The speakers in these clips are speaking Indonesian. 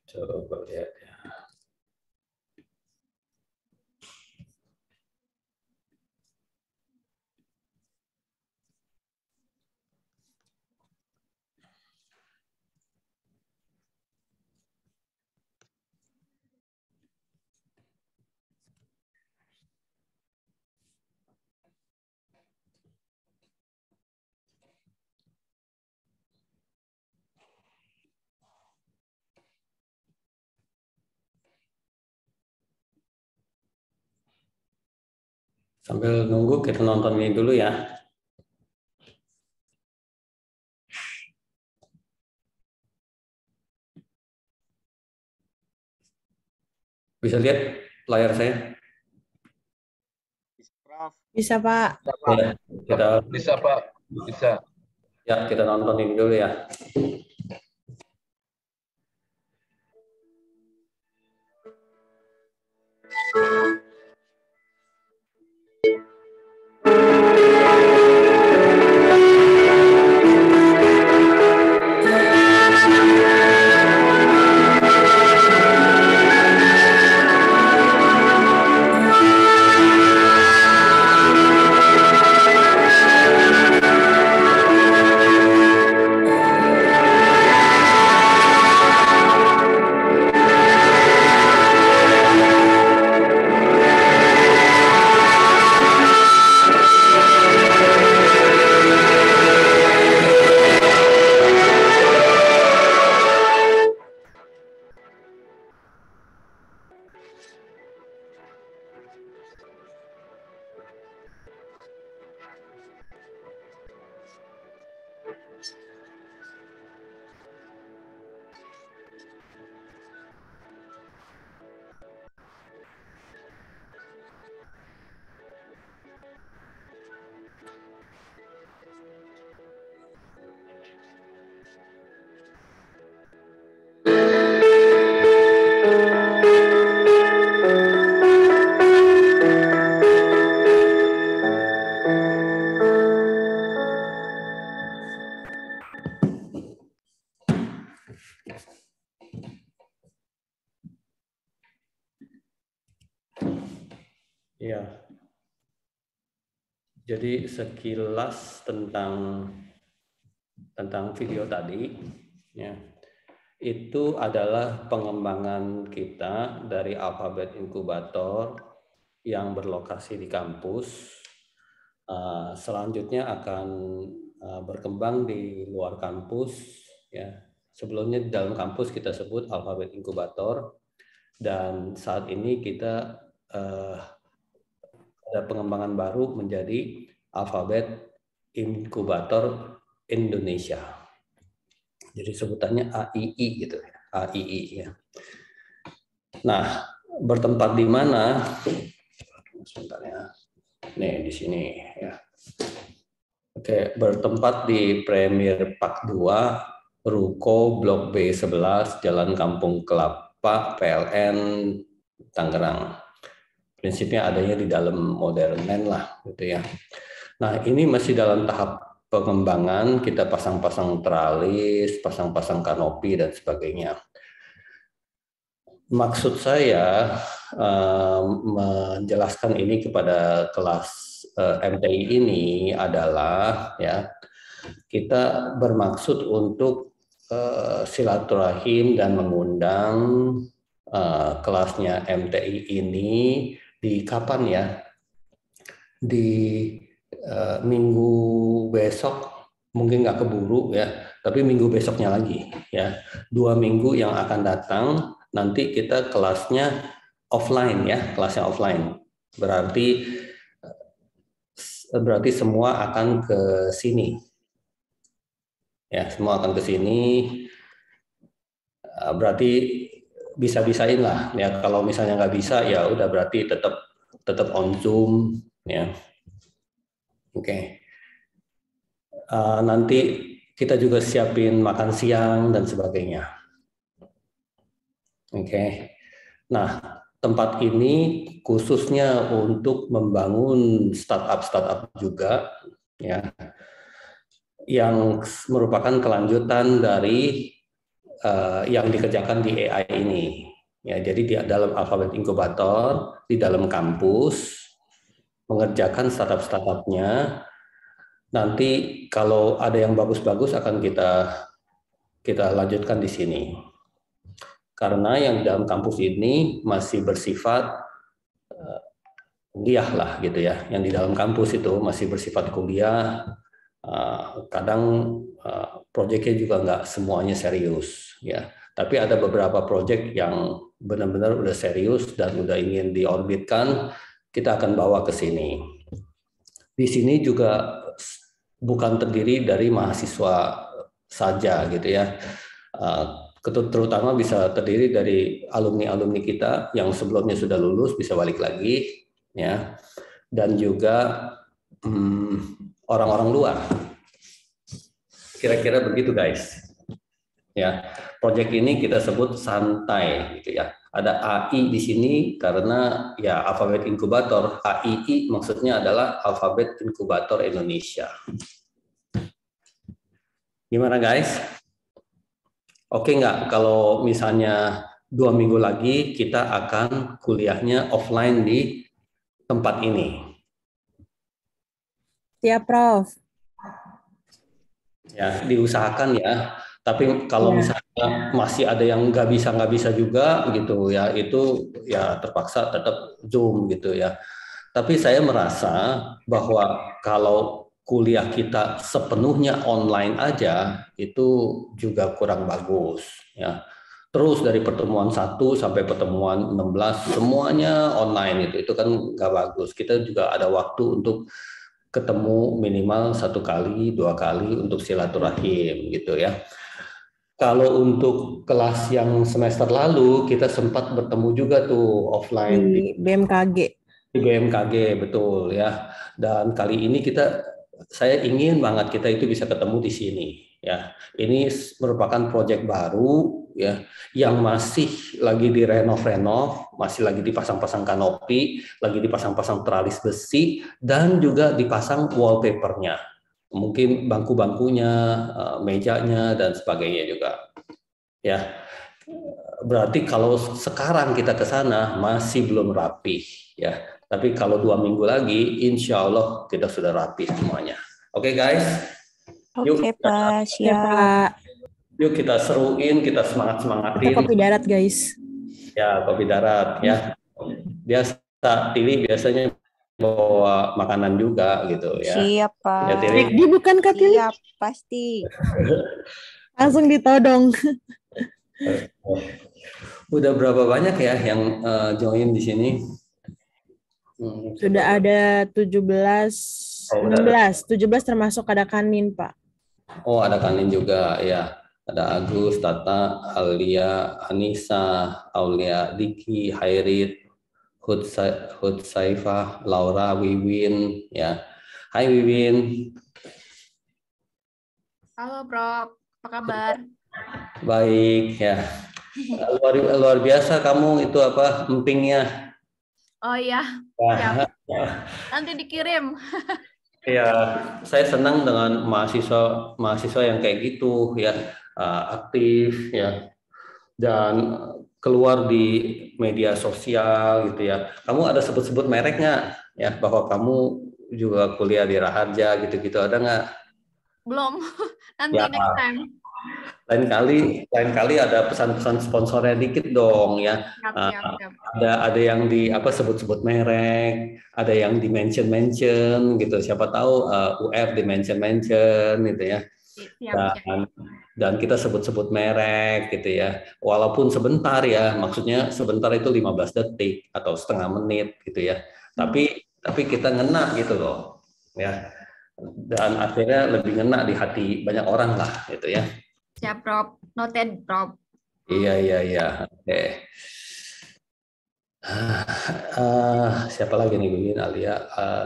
Coba lihat ya. Sambil nunggu kita nonton ini dulu ya. Bisa lihat layar saya? Bisa, Pak. Ya, Bisa, Pak. Bisa. Ya, kita nonton ini dulu ya. Ya. Jadi sekilas tentang video tadi, ya, itu adalah pengembangan kita dari Alphabet Inkubator yang berlokasi di kampus. Selanjutnya akan berkembang di luar kampus, ya. Sebelumnya di dalam kampus kita sebut Alphabet Inkubator, dan saat ini kita ada pengembangan baru menjadi Alphabet Inkubator Indonesia. Jadi sebutannya AII gitu ya, AII ya. Nah, bertempat di mana? Sebentar ya. Nih di sini ya. Oke, bertempat di Premier Park 2, Ruko Blok B11, Jalan Kampung Kelapa, PLN, Tangerang. Prinsipnya adanya di dalam modern land lah gitu ya. Nah, ini masih dalam tahap pengembangan, kita pasang-pasang tralis, pasang-pasang kanopi dan sebagainya. Maksud saya menjelaskan ini kepada kelas MTI ini adalah ya, kita bermaksud untuk silaturahim dan mengundang kelasnya MTI ini di kapan ya? Di minggu besok, mungkin nggak keburu ya, tapi minggu besoknya lagi ya. 2 minggu yang akan datang nanti kita kelasnya offline ya, kelasnya offline. Berarti semua akan ke sini. Ya, semua akan ke sini. Berarti bisa-bisain lah ya. Kalau misalnya nggak bisa ya udah berarti tetap tetap on Zoom, ya. Oke. Nanti kita juga siapin makan siang dan sebagainya. Oke. Nah, tempat ini khususnya untuk membangun startup juga, ya, yang merupakan kelanjutan dari yang dikerjakan di AI ini. Ya, jadi di dalam Alphabet Incubator, di dalam kampus, mengerjakan startup-startupnya. Nanti kalau ada yang bagus-bagus akan kita lanjutkan di sini. Karena yang di dalam kampus ini masih bersifat kuliah lah gitu ya. Yang di dalam kampus itu masih bersifat kuliah. Kadang proyeknya juga nggak semuanya serius ya. Tapi ada beberapa proyek yang benar-benar udah serius dan udah ingin diorbitkan, kita akan bawa ke sini. Di sini juga bukan terdiri dari mahasiswa saja gitu ya. Terutama bisa terdiri dari alumni-alumni kita yang sebelumnya sudah lulus bisa balik lagi ya. Dan juga orang-orang luar. Kira-kira begitu guys. Ya, proyek ini kita sebut santai gitu ya. Ada AI di sini karena ya Alphabet Incubator, AII maksudnya adalah Alphabet Incubator Indonesia. Gimana guys? Oke nggak kalau misalnya 2 minggu lagi kita akan kuliahnya offline di tempat ini? Ya, Prof. Ya, diusahakan ya. Tapi kalau misalnya masih ada yang nggak bisa juga gitu ya, itu ya terpaksa tetap Zoom gitu ya. Tapi saya merasa bahwa kalau kuliah kita sepenuhnya online aja itu juga kurang bagus ya. Terus dari pertemuan 1 sampai pertemuan 16 semuanya online itu kan nggak bagus. Kita juga ada waktu untuk ketemu minimal 1 kali, 2 kali untuk silaturahim gitu ya. Kalau untuk kelas yang semester lalu kita sempat bertemu juga tuh offline di BMKG. Di BMKG betul ya. Dan kali ini saya ingin banget kita itu bisa ketemu di sini ya. Ini merupakan proyek baru ya yang masih lagi direnov, masih lagi dipasang-pasang kanopi, lagi dipasang-pasang teralis besi dan juga dipasang wallpapernya. Mungkin bangku-bangkunya, mejanya dan sebagainya juga. Ya. Berarti kalau sekarang kita ke sana masih belum rapi ya. Tapi kalau 2 minggu lagi, insya Allah kita sudah rapi semuanya. Oke guys? Oke Pak, siap. Yuk kita seruin, kita semangat-semangatin. Kita kopi darat guys. Ya, kopi darat ya. Biasa, Tili biasanya bawa makanan juga gitu ya. Siap Pak. Ya, Tili. Dia bukan Kak Tili? Siap, pasti. Langsung ditodong. Udah berapa banyak ya yang join di sini? Sudah ada 17, 16 termasuk ada Kanin, Pak. Oh, ada Kanin juga ya. Ada Agus, Tata, Alia, Anissa, Aulia, Diki, Hairit, Hud Saifah, Laura, Wiwin ya. Hai Wiwin. Halo Prof, apa kabar? Baik ya. Luar biasa kamu itu apa empingnya. Oh iya, ya. Nanti dikirim. Ya, saya senang dengan mahasiswa yang kayak gitu ya, aktif ya, dan keluar di media sosial gitu ya. Kamu ada sebut-sebut merek nggak ya bahwa kamu juga kuliah di Raharja gitu-gitu, ada nggak? Belum, nanti ya. Next time. Lain kali ada pesan-pesan sponsornya dikit dong ya. Siap. Ada yang di sebut-sebut merek, ada yang di mention gitu. Siapa tahu UR di mention gitu ya. Dan kita sebut-sebut merek gitu ya. Walaupun sebentar ya, maksudnya sebentar itu 15 detik atau setengah menit gitu ya. Tapi kita ngena gitu loh ya. Dan akhirnya lebih ngena di hati banyak orang lah gitu ya. Siap, Prof. Noted, Prof. Iya. Oke. Siapa lagi nih? Wiwin, Alia,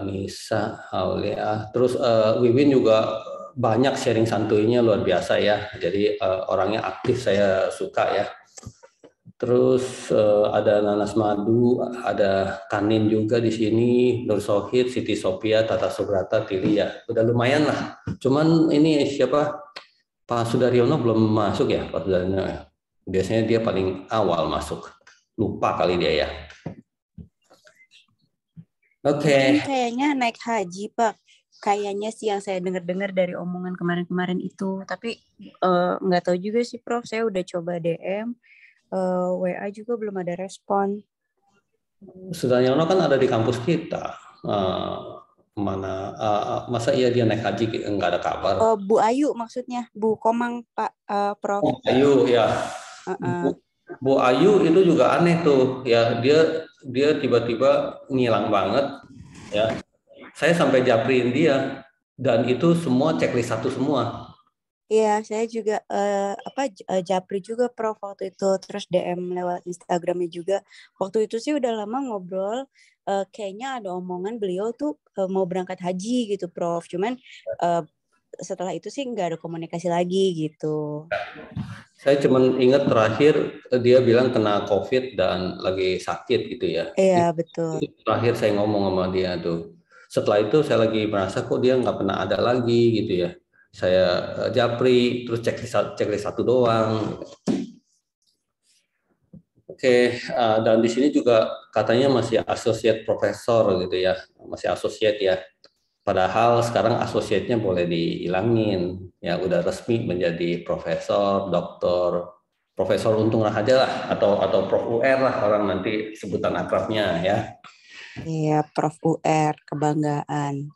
Nisa, Aulia. Terus Wiwin juga banyak sharing santuinya luar biasa ya. Jadi orangnya aktif, saya suka ya. Terus ada Nanas Madu, ada Kanin juga di sini, Nur Sohid, Siti Sophia, Tata Subrata, Tili ya. Udah lumayan lah. Cuman ini siapa? Pak Sudaryono belum masuk ya, Pak Sudaryono. Biasanya dia paling awal masuk. Lupa kali dia ya. Oke. Kayaknya naik haji, Pak. Kayaknya sih yang saya dengar-dengar dari omongan kemarin-kemarin itu. Tapi nggak tahu juga sih, Prof. Saya udah coba DM. WA juga belum ada respon. Sudaryono kan ada di kampus kita. Masa iya dia naik haji nggak ada kabar? Bu Ayu maksudnya, Bu Komang, Pak Prof. Oh, Ayu ya. Bu Ayu itu juga aneh tuh ya, dia tiba-tiba ngilang banget ya. Saya sampai japriin dia dan itu semua checklist satu semua. Iya, saya juga japri juga Prof waktu itu, terus DM lewat Instagramnya juga. Waktu itu sih udah lama ngobrol, kayaknya ada omongan beliau tuh mau berangkat haji gitu Prof. Cuman setelah itu sih nggak ada komunikasi lagi gitu. Saya cuma ingat terakhir dia bilang kena COVID dan lagi sakit gitu ya. Iya, betul. Itu terakhir saya ngomong sama dia tuh. Setelah itu saya lagi merasa kok dia nggak pernah ada lagi gitu ya. Saya japri, terus checklist satu doang. Oke, dan di sini juga katanya masih associate profesor gitu ya, masih associate ya. Padahal sekarang associate-nya boleh dihilangin, ya udah resmi menjadi profesor, doktor, profesor Untung Raharja lah, atau Prof UR lah orang nanti sebutan akrabnya ya. Iya, Prof UR, kebanggaan.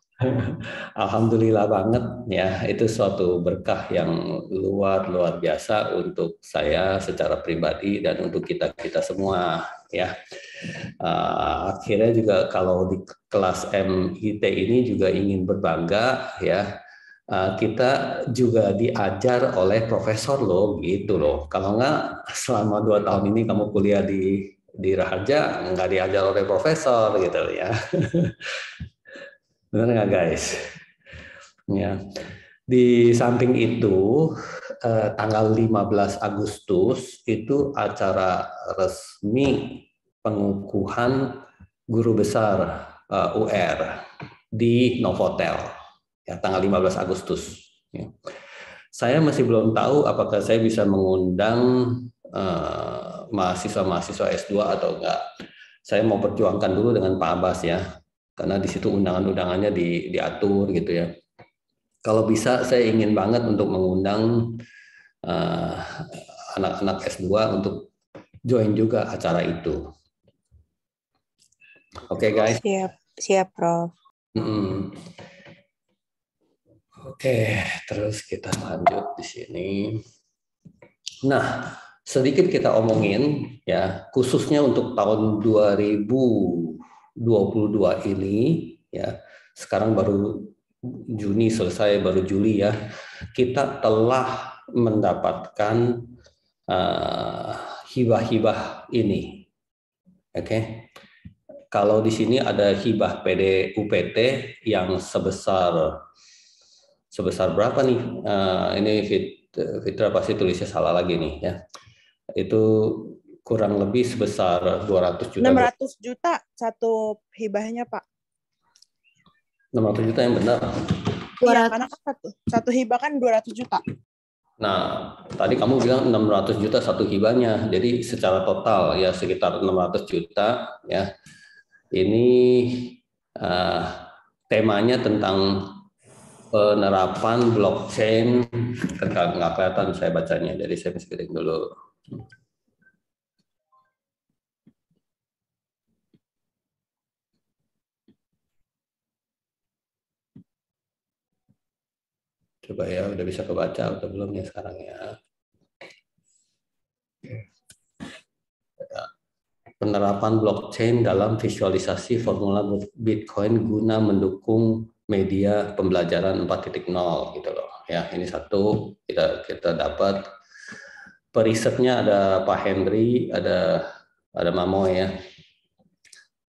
Alhamdulillah banget ya, itu suatu berkah yang luar biasa untuk saya secara pribadi dan untuk kita semua ya. Akhirnya juga kalau di kelas MIT ini juga ingin berbangga ya, kita juga diajar oleh profesor loh gitu loh. Kalau enggak selama 2 tahun ini kamu kuliah di Raharja nggak diajar oleh profesor gitu ya. Benar nggak guys? Ya. Di samping itu tanggal 15 Agustus itu acara resmi pengukuhan guru besar UR di Novotel ya tanggal 15 Agustus. Ya. Saya masih belum tahu apakah saya bisa mengundang mahasiswa-mahasiswa S2 atau enggak. Saya mau perjuangkan dulu dengan Pak Abbas ya. Karena di situ undangan-undangannya diatur gitu ya. Kalau bisa saya ingin banget untuk mengundang anak-anak S2 untuk join juga acara itu. Oke, guys. Siap Prof. Oke, terus kita lanjut di sini. Nah, sedikit kita omongin ya, khususnya untuk tahun 2022 ini ya. Sekarang baru Juni selesai, baru Juli ya. Kita telah mendapatkan hibah-hibah ini. Oke. Kalau di sini ada hibah PD UPT yang sebesar berapa nih? Ini Fitra pasti tulisnya salah lagi nih ya. Itu kurang lebih sebesar 200 juta. 600 juta satu hibahnya, Pak. 600 juta yang benar. Iya, karena satu hibah kan 200 juta. Nah, tadi kamu bilang 600 juta satu hibahnya. Jadi secara total ya sekitar 600 juta ya. Ini temanya tentang penerapan blockchain. Nggak kelihatan saya bacanya, jadi saya mesti dulu. Coba ya, udah bisa kebaca atau belum ya sekarang ya. Penerapan blockchain dalam visualisasi formula Bitcoin guna mendukung media pembelajaran 4.0 gitu loh. Ya, ini satu kita dapat. Perisetnya ada Pak Henry, ada Mamo ya.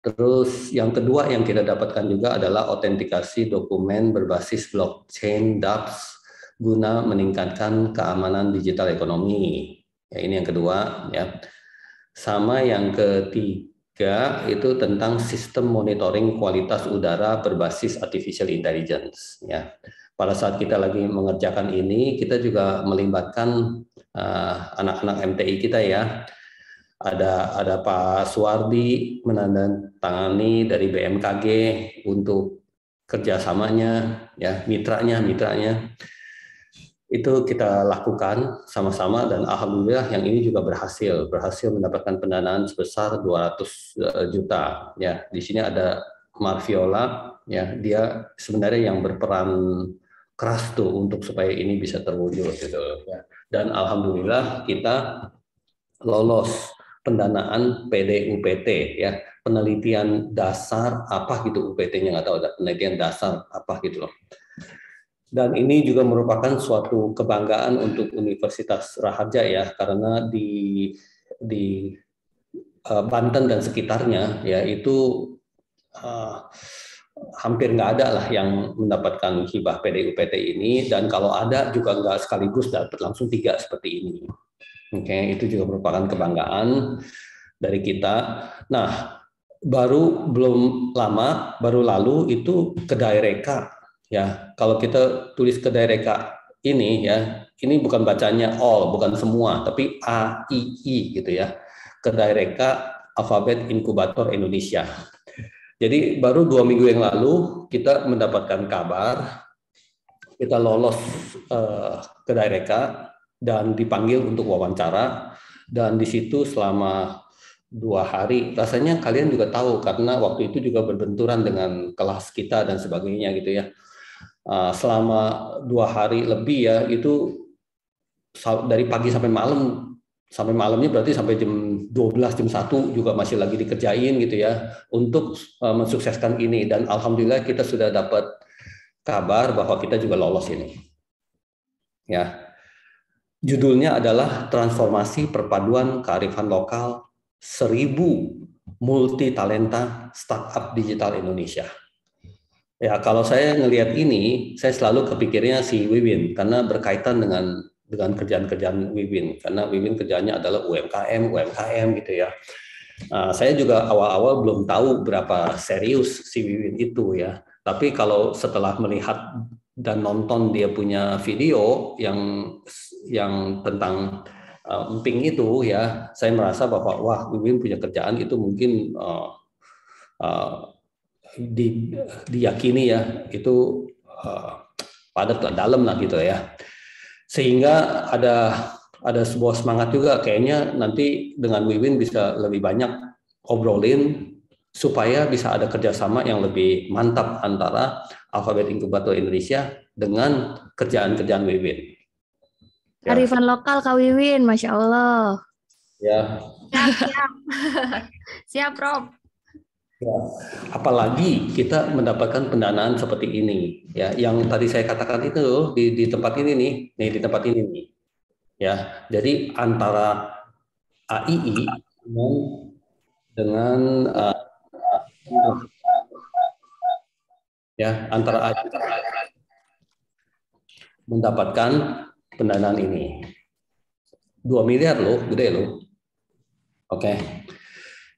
Terus yang kedua yang kita dapatkan juga adalah autentikasi dokumen berbasis blockchain dApps guna meningkatkan keamanan digital ekonomi. Ya, ini yang kedua ya. Sama yang ketiga itu tentang sistem monitoring kualitas udara berbasis artificial intelligence ya. Pada saat kita lagi mengerjakan ini, kita juga melibatkan anak-anak MTI kita ya. Ada Pak Suwardi menandatangani dari BMKG untuk kerjasamanya, ya mitranya itu kita lakukan sama-sama dan alhamdulillah yang ini juga berhasil mendapatkan pendanaan sebesar 200 juta. Ya di sini ada Marviola, ya dia sebenarnya yang berperan keras tuh untuk supaya ini bisa terwujud gitu. Ya. Dan alhamdulillah kita lolos pendanaan PDUPT ya, penelitian dasar apa gitu, UPT-nya nggak tahu, penelitian dasar apa gitu loh. Dan ini juga merupakan suatu kebanggaan untuk Universitas Raharja ya, karena di Banten dan sekitarnya ya itu hampir nggak ada lah yang mendapatkan hibah PDUPT ini, dan kalau ada juga nggak sekaligus dapat langsung 3 seperti ini. Oke, itu juga merupakan kebanggaan dari kita. Nah, belum lama, baru lalu itu Kedai Reka ya. Kalau kita tulis Kedai Reka ini ya, ini bukan bacanya all, bukan semua, tapi AII gitu ya. Kedai Reka Alfabet Inkubator Indonesia. Jadi baru 2 minggu yang lalu kita mendapatkan kabar kita lolos Kedai Reka dan dipanggil untuk wawancara, dan di situ selama 2 hari, rasanya kalian juga tahu karena waktu itu juga berbenturan dengan kelas kita dan sebagainya gitu ya. Selama 2 hari lebih ya, itu dari pagi sampai malamnya berarti sampai jam 12, jam 1 juga masih lagi dikerjain gitu ya untuk mensukseskan ini, dan alhamdulillah kita sudah dapat kabar bahwa kita juga lolos ini. Ya. Judulnya adalah Transformasi Perpaduan Kearifan Lokal 1000 Multi Talenta Startup Digital Indonesia. Ya, kalau saya ngelihat ini, saya selalu kepikirnya si Wiwin karena berkaitan dengan kerjaan-kerjaan Wiwin, karena Wiwin kerjanya adalah UMKM gitu ya. Saya juga awal-awal belum tahu berapa serius si Wiwin itu ya. Tapi kalau setelah melihat dan nonton dia punya video yang tentang emping itu ya, saya merasa bahwa wah, Wiwin punya kerjaan itu mungkin diyakini ya itu padat lah, dalam lah gitu ya, sehingga ada sebuah semangat juga kayaknya nanti dengan Wiwin bisa lebih banyak obrolin supaya bisa ada kerjasama yang lebih mantap antara Alfabet Inkubator Indonesia dengan kerjaan-kerjaan Wiwin. Ya. Arifan lokal Kak Wiwin, Masya Allah. Ya. Siap. Siap, Prof. Ya. Apalagi kita mendapatkan pendanaan seperti ini, ya, yang tadi saya katakan itu di tempat ini nih, di tempat ini nih, ya. Jadi antara AII dengan ya antara AII mendapatkan pendanaan ini 2 miliar loh, gede loh. Oke.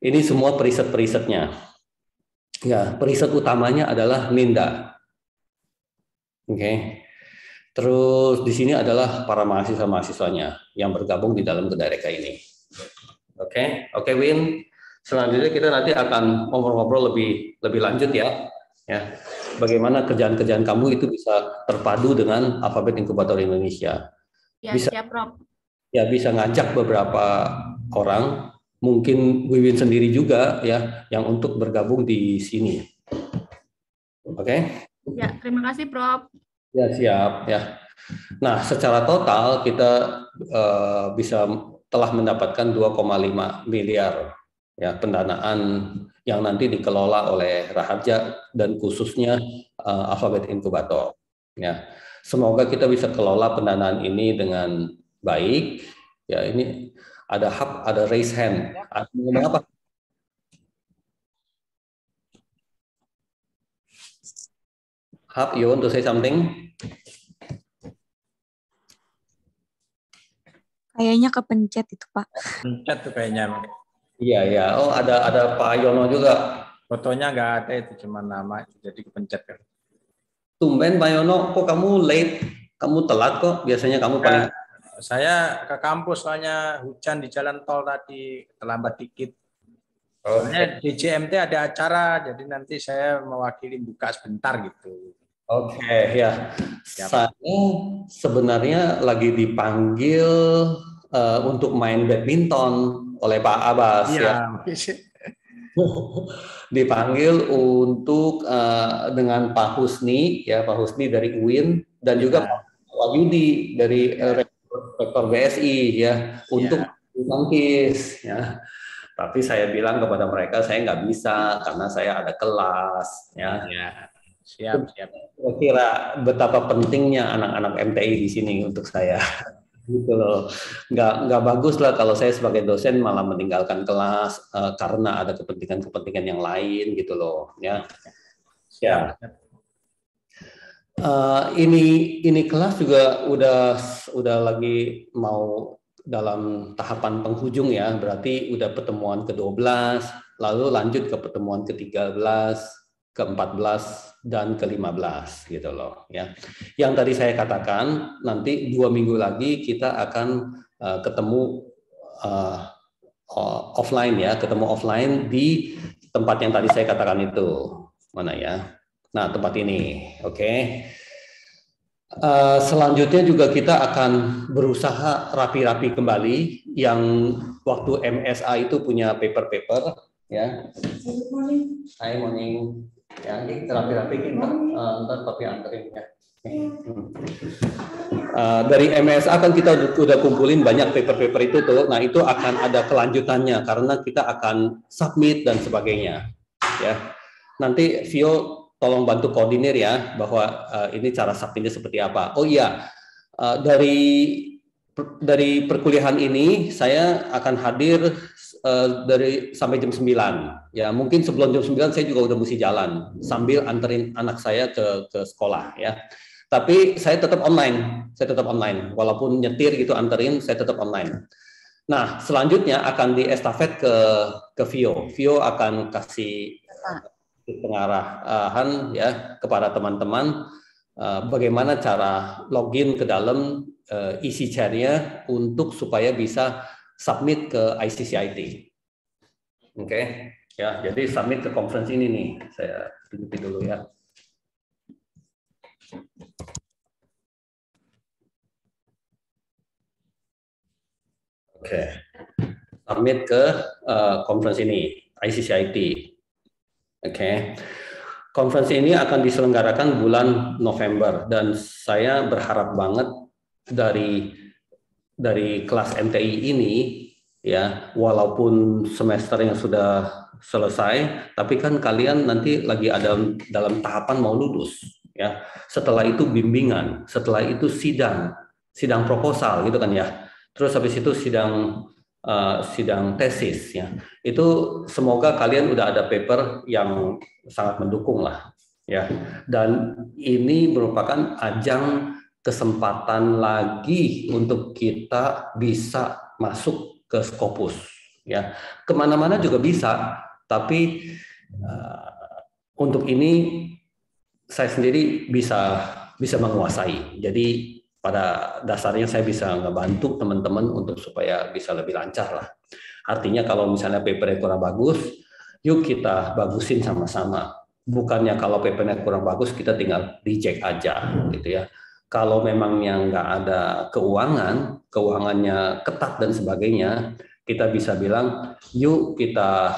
Ini semua periset-perisetnya. Ya, periset utamanya adalah Ninda. Oke. Terus di sini adalah para mahasiswa-mahasiswanya yang bergabung di dalam Kedai Reka ini. Oke, Win. Selanjutnya kita nanti akan ngobrol-ngobrol lebih lanjut ya. Ya. Bagaimana kerjaan-kerjaan kamu itu bisa terpadu dengan Alfabet Inkubator Indonesia. Ya, bisa, siap, Prof. Ya, bisa ngajak beberapa orang, mungkin Wiwin sendiri juga ya, yang untuk bergabung di sini. Oke? Ya, terima kasih, Prof. Ya, siap ya. Nah, secara total kita telah mendapatkan 2,5 miliar ya pendanaan yang nanti dikelola oleh Raharja dan khususnya Alfabet Inkubator. Ya, semoga kita bisa kelola pendanaan ini dengan baik. Ya, ini ada raise hand. Ngomong apa? Hap, you want to say something? Kayaknya kepencet itu, Pak. Pencet tuh kayaknya. Iya, ya. Oh, ada Pak Yono juga. Fotonya nggak ada, itu cuma nama, jadi kepencet kan. Tumben Pak Yono, kok kamu late? Kamu telat kok. Biasanya kamu paling... Saya ke kampus soalnya hujan di jalan tol tadi, terlambat dikit. Soalnya di JMT ada acara, jadi nanti saya mewakili buka sebentar gitu. Oke, ya. Saya sebenarnya lagi dipanggil untuk main badminton oleh Pak Abbas. Iya. Ya. Dipanggil untuk dengan Pak Husni, ya Pak Husni dari UIN dan juga Pak Wahyudi dari Rektor BSI, ya untuk tangkis. Ya. Tapi saya bilang kepada mereka saya nggak bisa karena saya ada kelas. Ya. Siap. Kira betapa pentingnya anak-anak MTI di sini untuk saya, gitu loh. Nggak bagus lah kalau saya sebagai dosen malah meninggalkan kelas karena ada kepentingan yang lain, gitu loh. Ya. Ini kelas juga udah lagi mau dalam tahapan penghujung ya, berarti udah pertemuan ke-12, lalu lanjut ke pertemuan ke-13. ke-14 dan ke-15 gitu loh ya. Yang tadi saya katakan nanti 2 minggu lagi kita akan ketemu offline ya, ketemu offline di tempat yang tadi saya katakan itu. Mana ya? Nah, tempat ini. Oke. Selanjutnya juga kita akan berusaha rapi-rapi kembali yang waktu MSA itu punya paper-paper ya. Hai morning. Ya, ini rapi-rapi kita ntar tapi anterin ya. Dari MSA kan kita udah kumpulin banyak paper-paper itu tuh. Nah, itu akan ada kelanjutannya karena kita akan submit dan sebagainya. Ya. Nanti Vio tolong bantu koordinir ya bahwa ini cara submitnya seperti apa. Oh iya. Dari perkuliahan ini saya akan hadir dari sampai jam 9 ya, mungkin sebelum jam 9 saya juga udah mesti jalan sambil anterin anak saya ke sekolah ya, tapi saya tetap online walaupun nyetir gitu anterin saya tetap online. Nah, selanjutnya akan diestafet ke Vio akan kasih pengarahan ya kepada teman-teman bagaimana cara login ke dalam isi chairnya untuk supaya bisa submit ke ICCIT. Oke, ya. Jadi submit ke conference ini nih. Saya tunjukin dulu ya. Oke. Submit ke conference ini, ICCIT. Oke. Conference ini akan diselenggarakan bulan November dan saya berharap banget dari kelas MTI ini ya, walaupun semester yang sudah selesai, tapi kan kalian nanti lagi ada dalam tahapan mau lulus ya. Setelah itu bimbingan, setelah itu sidang proposal gitu kan ya. Terus habis itu sidang tesis ya. Itu semoga kalian udah ada paper yang sangat mendukung lah ya. Dan ini merupakan ajang kesempatan lagi untuk kita bisa masuk ke Scopus ya, kemana-mana juga bisa, tapi untuk ini saya sendiri bisa menguasai. Jadi pada dasarnya saya bisa ngebantu teman-teman untuk supaya bisa lebih lancar lah. Artinya kalau misalnya papernya kurang bagus, yuk kita bagusin sama-sama. Bukannya kalau papernya kurang bagus kita tinggal reject aja gitu ya. Kalau memang yang nggak ada keuangannya ketat dan sebagainya, kita bisa bilang, yuk kita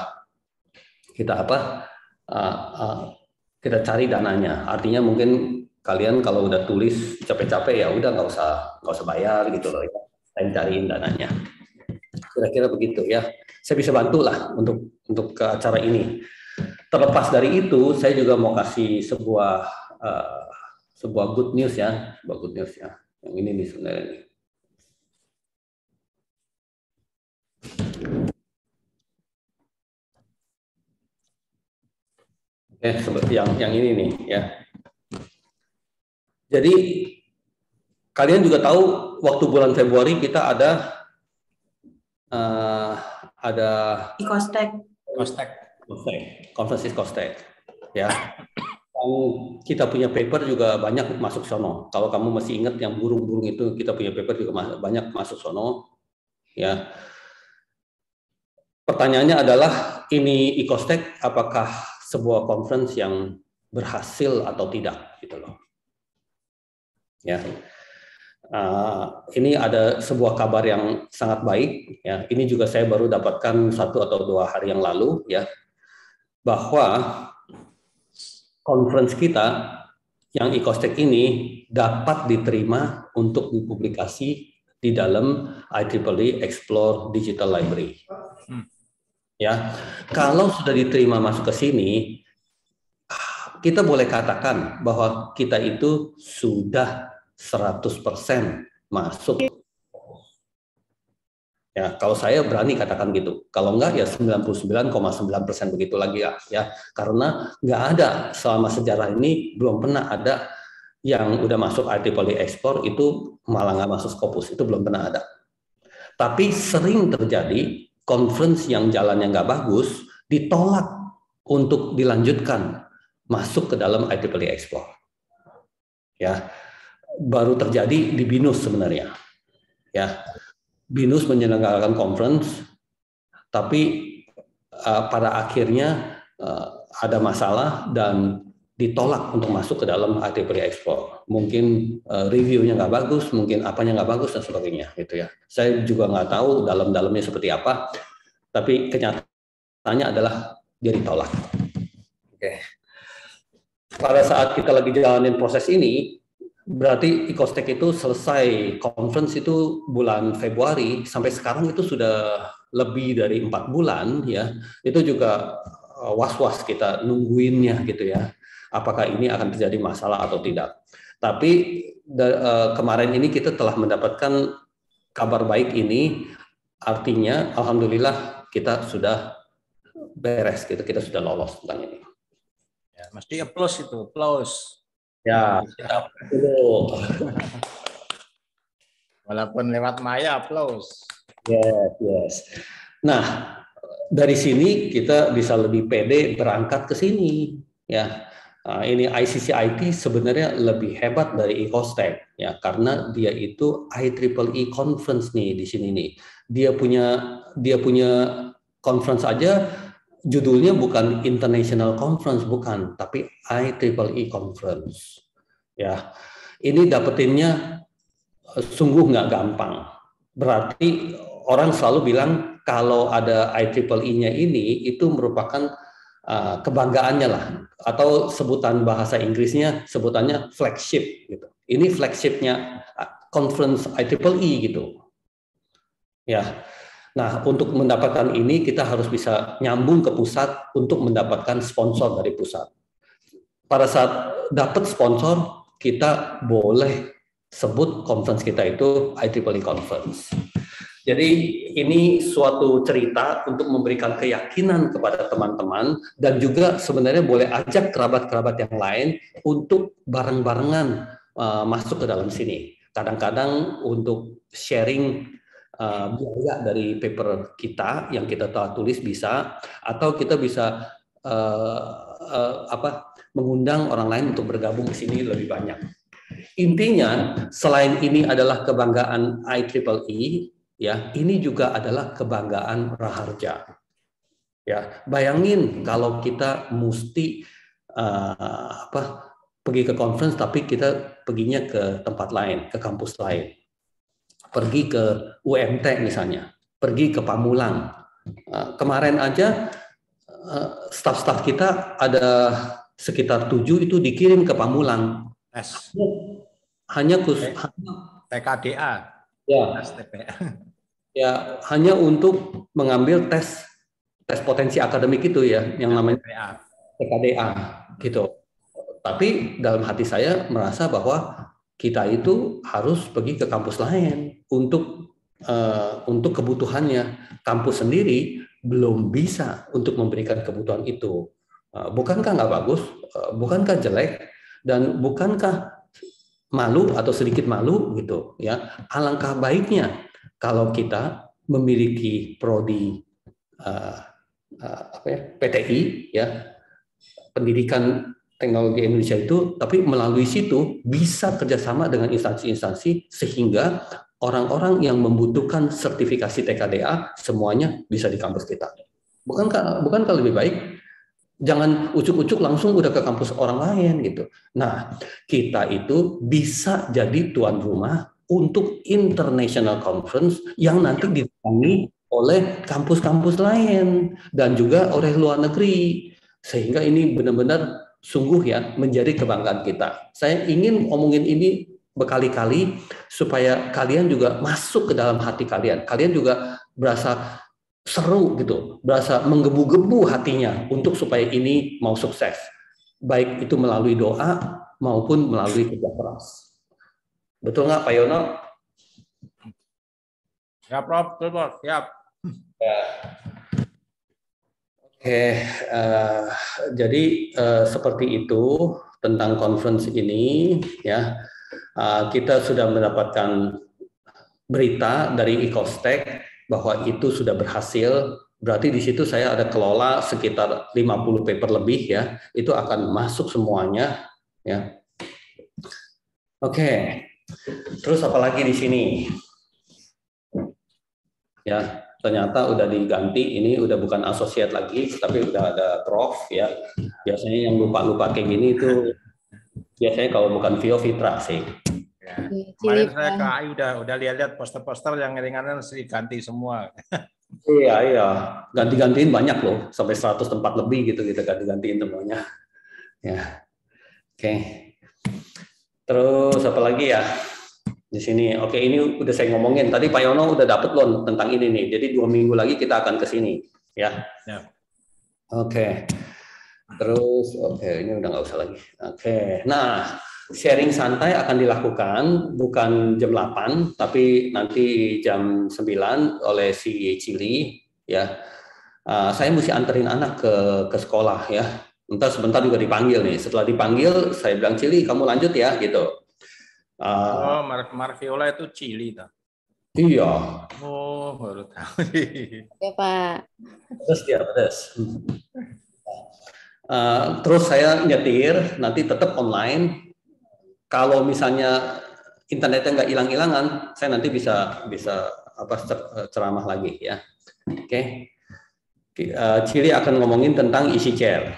cari dananya. Artinya mungkin kalian kalau udah tulis capek-capek ya udah nggak usah bayar gitu loh. Saya cariin dananya. Kira-kira begitu ya. Saya bisa bantu lah untuk ke acara ini. Terlepas dari itu, saya juga mau kasih sebuah good news ya, Yang ini nih sebenarnya nih. Oke, yang ini nih ya. Jadi kalian juga tahu waktu bulan Februari kita ada Ikostek. konferensi Ikostek, ya. Kita punya paper juga banyak masuk sono. Kalau kamu masih ingat yang burung-burung itu, kita punya paper juga banyak masuk sono, ya. Pertanyaannya adalah, ini Ikostek apakah sebuah conference yang berhasil atau tidak, gitu loh. Ya. Ini ada sebuah kabar yang sangat baik, ya. Ini juga saya baru dapatkan 1 atau 2 hari yang lalu, ya, bahwa conference kita yang Ikostek ini dapat diterima untuk dipublikasi di dalam IEEE Explore Digital Library. Ya, kalau sudah diterima masuk ke sini, kita boleh katakan bahwa kita itu sudah 100% masuk. Ya, kalau saya berani katakan gitu. Kalau enggak ya 99,9% begitu lagi ya. Karena nggak ada selama sejarah ini, belum pernah ada yang udah masuk IEEE Explore itu malah nggak masuk Scopus, itu belum pernah ada. Tapi sering terjadi conference yang jalannya nggak bagus ditolak untuk dilanjutkan masuk ke dalam IEEE Explore. Ya, baru terjadi di BINUS sebenarnya. Ya, BINUS menyelenggarakan conference, tapi pada akhirnya ada masalah dan ditolak untuk masuk ke dalam IEEE Explore. Mungkin reviewnya nggak bagus, mungkin apanya nggak bagus dan sebagainya, gitu ya. Saya juga nggak tahu dalam-dalamnya seperti apa, tapi kenyataannya adalah dia ditolak. Oke. Pada saat kita lagi jalanin proses ini, berarti Ikostek itu selesai conference itu bulan Februari, sampai sekarang itu sudah lebih dari 4 bulan, ya. Itu juga was-was kita nungguinnya, gitu ya. Apakah ini akan terjadi masalah atau tidak. Tapi kemarin ini kita telah mendapatkan kabar baik ini, artinya alhamdulillah kita sudah beres, kita sudah lolos tentang ini. Ya, mesti applause itu, applause. Ya, betul. Walaupun lewat maya, applause. Yes. Nah, dari sini kita bisa lebih pede berangkat ke sini, ya. Ini ICCIT sebenarnya lebih hebat dari Ikostek, ya, karena dia itu IEEE conference nih di sini nih. Dia punya conference aja judulnya bukan International Conference, bukan, tapi IEEE Conference. Ya, ini dapetinnya sungguh nggak gampang. Berarti orang selalu bilang kalau ada IEEE-nya ini itu merupakan kebanggaannya lah, atau sebutan bahasa Inggrisnya sebutannya flagship gitu. Ini flagshipnya conference IEEE gitu. Ya. Nah, untuk mendapatkan ini kita harus bisa nyambung ke pusat untuk mendapatkan sponsor dari pusat. Pada saat dapat sponsor, kita boleh sebut conference kita itu IEEE Conference. Jadi ini suatu cerita untuk memberikan keyakinan kepada teman-teman, dan juga sebenarnya boleh ajak kerabat-kerabat yang lain untuk bareng-barengan masuk ke dalam sini. Kadang-kadang untuk sharing biaya dari paper kita yang kita telah tulis bisa, atau kita bisa mengundang orang lain untuk bergabung di sini lebih banyak. Intinya selain ini adalah kebanggaan IEEE, ya, ini juga adalah kebanggaan Raharja. Ya, bayangin kalau kita mesti pergi ke conference tapi kita perginya ke tempat lain, ke kampus lain. Pergi ke UMT misalnya, pergi ke Pamulang. Kemarin aja staf-staf kita ada sekitar 7 itu dikirim ke Pamulang. Hanya TKDA. Ya. Ya, hanya untuk mengambil tes potensi akademik itu ya, yang namanya TKDA gitu. Tapi dalam hati saya merasa bahwa kita itu harus pergi ke kampus lain untuk kebutuhannya. Kampus sendiri belum bisa untuk memberikan kebutuhan itu. Bukankah nggak bagus? Bukankah jelek? Dan bukankah malu atau sedikit malu gitu ya. Alangkah baiknya kalau kita memiliki prodi PTI ya, pendidikan teknologi Indonesia itu, tapi melalui situ bisa kerjasama dengan instansi-instansi sehingga orang-orang yang membutuhkan sertifikasi TKDA semuanya bisa di kampus kita. Bukankah lebih baik? Jangan ucuk-ucuk langsung udah ke kampus orang lain gitu. Nah, kita itu bisa jadi tuan rumah untuk international conference yang nanti ditangani oleh kampus-kampus lain dan juga oleh luar negeri. Sehingga ini benar-benar sungguh ya menjadi kebanggaan kita. Saya ingin ngomongin ini berkali-kali supaya kalian juga masuk ke dalam hati kalian. Kalian juga berasa seru gitu, berasa menggebu-gebu hatinya untuk supaya ini mau sukses. Baik itu melalui doa maupun melalui kerja keras. Betul nggak Pak Yono? Ya Prof, betul Prof, siap. Ya. Oke, jadi seperti itu tentang conference ini ya. Kita sudah mendapatkan berita dari Ecostek bahwa itu sudah berhasil. Berarti di situ saya ada kelola sekitar 50 paper lebih ya. Itu akan masuk semuanya ya. Oke. Terus apa lagi di sini? Ya, ternyata udah diganti, ini udah bukan associate lagi, tapi udah ada prof ya. Biasanya yang lupa-lupa kayak gini itu biasanya kalau bukan Vio Fitra sih. Ya. Kemarin saya ke AI udah lihat poster-poster yang ringan-ringan diganti semua. Iya, ganti-gantiin banyak loh, sampai 100 tempat lebih gitu kita ganti-gantiin semuanya. Ya, oke. Terus apa lagi ya? Di sini, oke ini udah saya ngomongin. Tadi Pak Yono udah dapet loh tentang ini nih. Jadi 2 minggu lagi kita akan ke sini, ya. Oke. Terus, oke ini udah nggak usah lagi. Oke. Nah, sharing santai akan dilakukan bukan jam 8, tapi nanti jam 9 oleh si Cili, ya. Saya mesti anterin anak ke sekolah, ya. Entar sebentar juga dipanggil nih. Setelah dipanggil, saya bilang Cili, kamu lanjut ya, gitu. Marviola itu Chili tak? Iya. Oh, baru tahu. Ya Pak. Terus. Terus saya nyetir, nanti tetap online. Kalau misalnya internetnya nggak hilang-hilangan, saya nanti bisa ceramah lagi ya. Oke. Cili akan ngomongin tentang easy chair.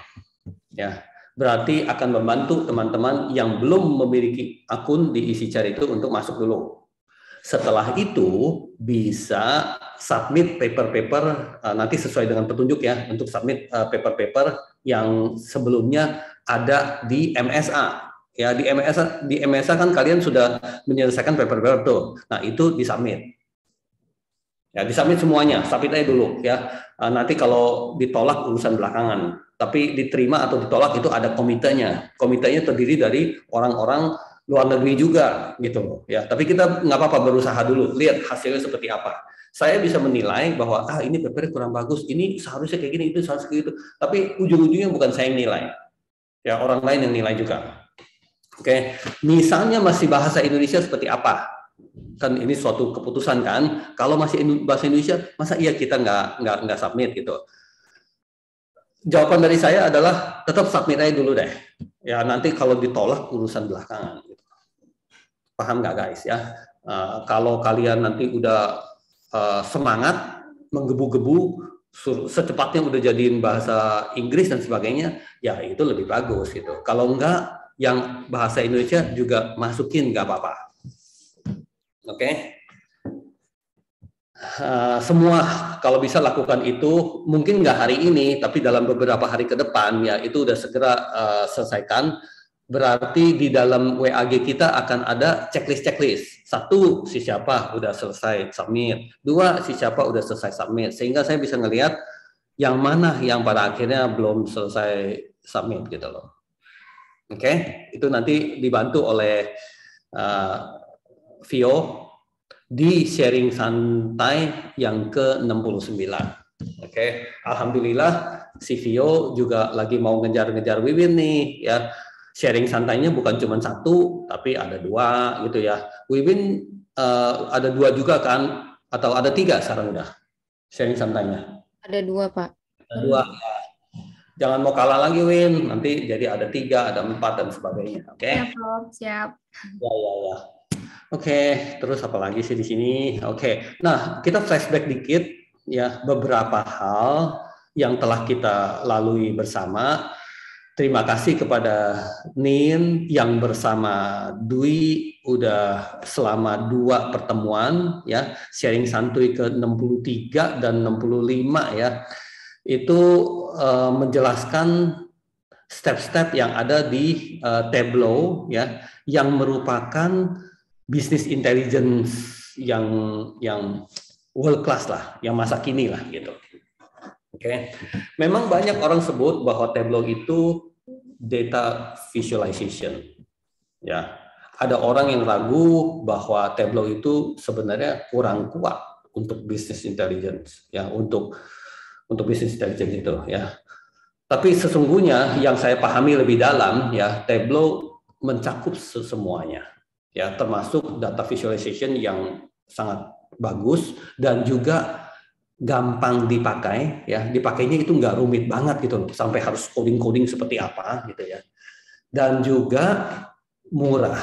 Ya. Berarti akan membantu teman-teman yang belum memiliki akun di EasyChair itu untuk masuk dulu. Setelah itu bisa submit paper-paper nanti sesuai dengan petunjuk ya untuk submit paper-paper yang sebelumnya ada di MSA. Ya di MSA kan kalian sudah menyelesaikan paper-paper tuh. Nah itu disubmit. Ya disubmit semuanya, submit aja dulu ya. Nanti kalau ditolak urusan belakangan. Tapi diterima atau ditolak itu ada komitenya. Komitenya terdiri dari orang-orang luar negeri juga gitu ya. Tapi kita nggak apa-apa berusaha dulu, lihat hasilnya seperti apa. Saya bisa menilai bahwa ini paper kurang bagus, ini seharusnya kayak gini, itu seharusnya kayak gitu. Tapi ujung-ujungnya bukan saya yang nilai. Ya orang lain yang nilai juga. Oke. Misalnya masih bahasa Indonesia seperti apa? Kan ini suatu keputusan kan. Kalau masih bahasa Indonesia, masa iya kita nggak submit gitu. Jawaban dari saya adalah tetap submit aja dulu deh. Ya nanti kalau ditolak urusan belakangan. Paham nggak guys ya? Kalau kalian nanti udah semangat, menggebu-gebu, secepatnya udah jadiin bahasa Inggris dan sebagainya, ya itu lebih bagus gitu. Kalau enggak, yang bahasa Indonesia juga masukin nggak apa-apa. Oke? Semua kalau bisa lakukan itu mungkin nggak hari ini tapi dalam beberapa hari ke depan ya itu udah segera selesaikan. Berarti di dalam WAG kita akan ada checklist. 1 si siapa udah selesai submit, 2 si siapa udah selesai submit sehingga saya bisa ngelihat yang mana yang pada akhirnya belum selesai submit gitu loh. Oke, itu nanti dibantu oleh Vio di sharing santai yang ke-69. Oke, alhamdulillah si Vio juga lagi mau ngejar-ngejar Wiwin nih ya. sharing santainya bukan cuma satu, tapi ada 2 gitu ya. Wiwin ada 2 juga kan? Atau ada 3 sekarang udah sharing santainya? Ada 2, Pak. Ada 2 ya. Jangan mau kalah lagi, Win. Nanti jadi ada 3, ada 4 dan sebagainya. Oke? Siap, Prof. Siap. Ya. Oke, terus apa lagi sih di sini? Oke. Nah, kita flashback dikit ya, beberapa hal yang telah kita lalui bersama. Terima kasih kepada Nin yang bersama Dwi udah selama 2 pertemuan ya, sharing santuy ke 63 dan 65 ya. Itu menjelaskan step-step yang ada di Tableau ya, yang merupakan business intelligence yang world class lah, yang masa kini lah gitu. Oke. Memang banyak orang sebut bahwa Tableau itu data visualization. Ya. Ada orang yang ragu bahwa Tableau itu sebenarnya kurang kuat untuk business intelligence ya, untuk business intelligence itu ya. Tapi sesungguhnya yang saya pahami lebih dalam ya, Tableau mencakup semuanya ya, termasuk data visualization yang sangat bagus dan juga gampang dipakai ya. Dipakainya itu nggak rumit banget gitu loh, sampai harus coding seperti apa gitu ya. Dan juga murah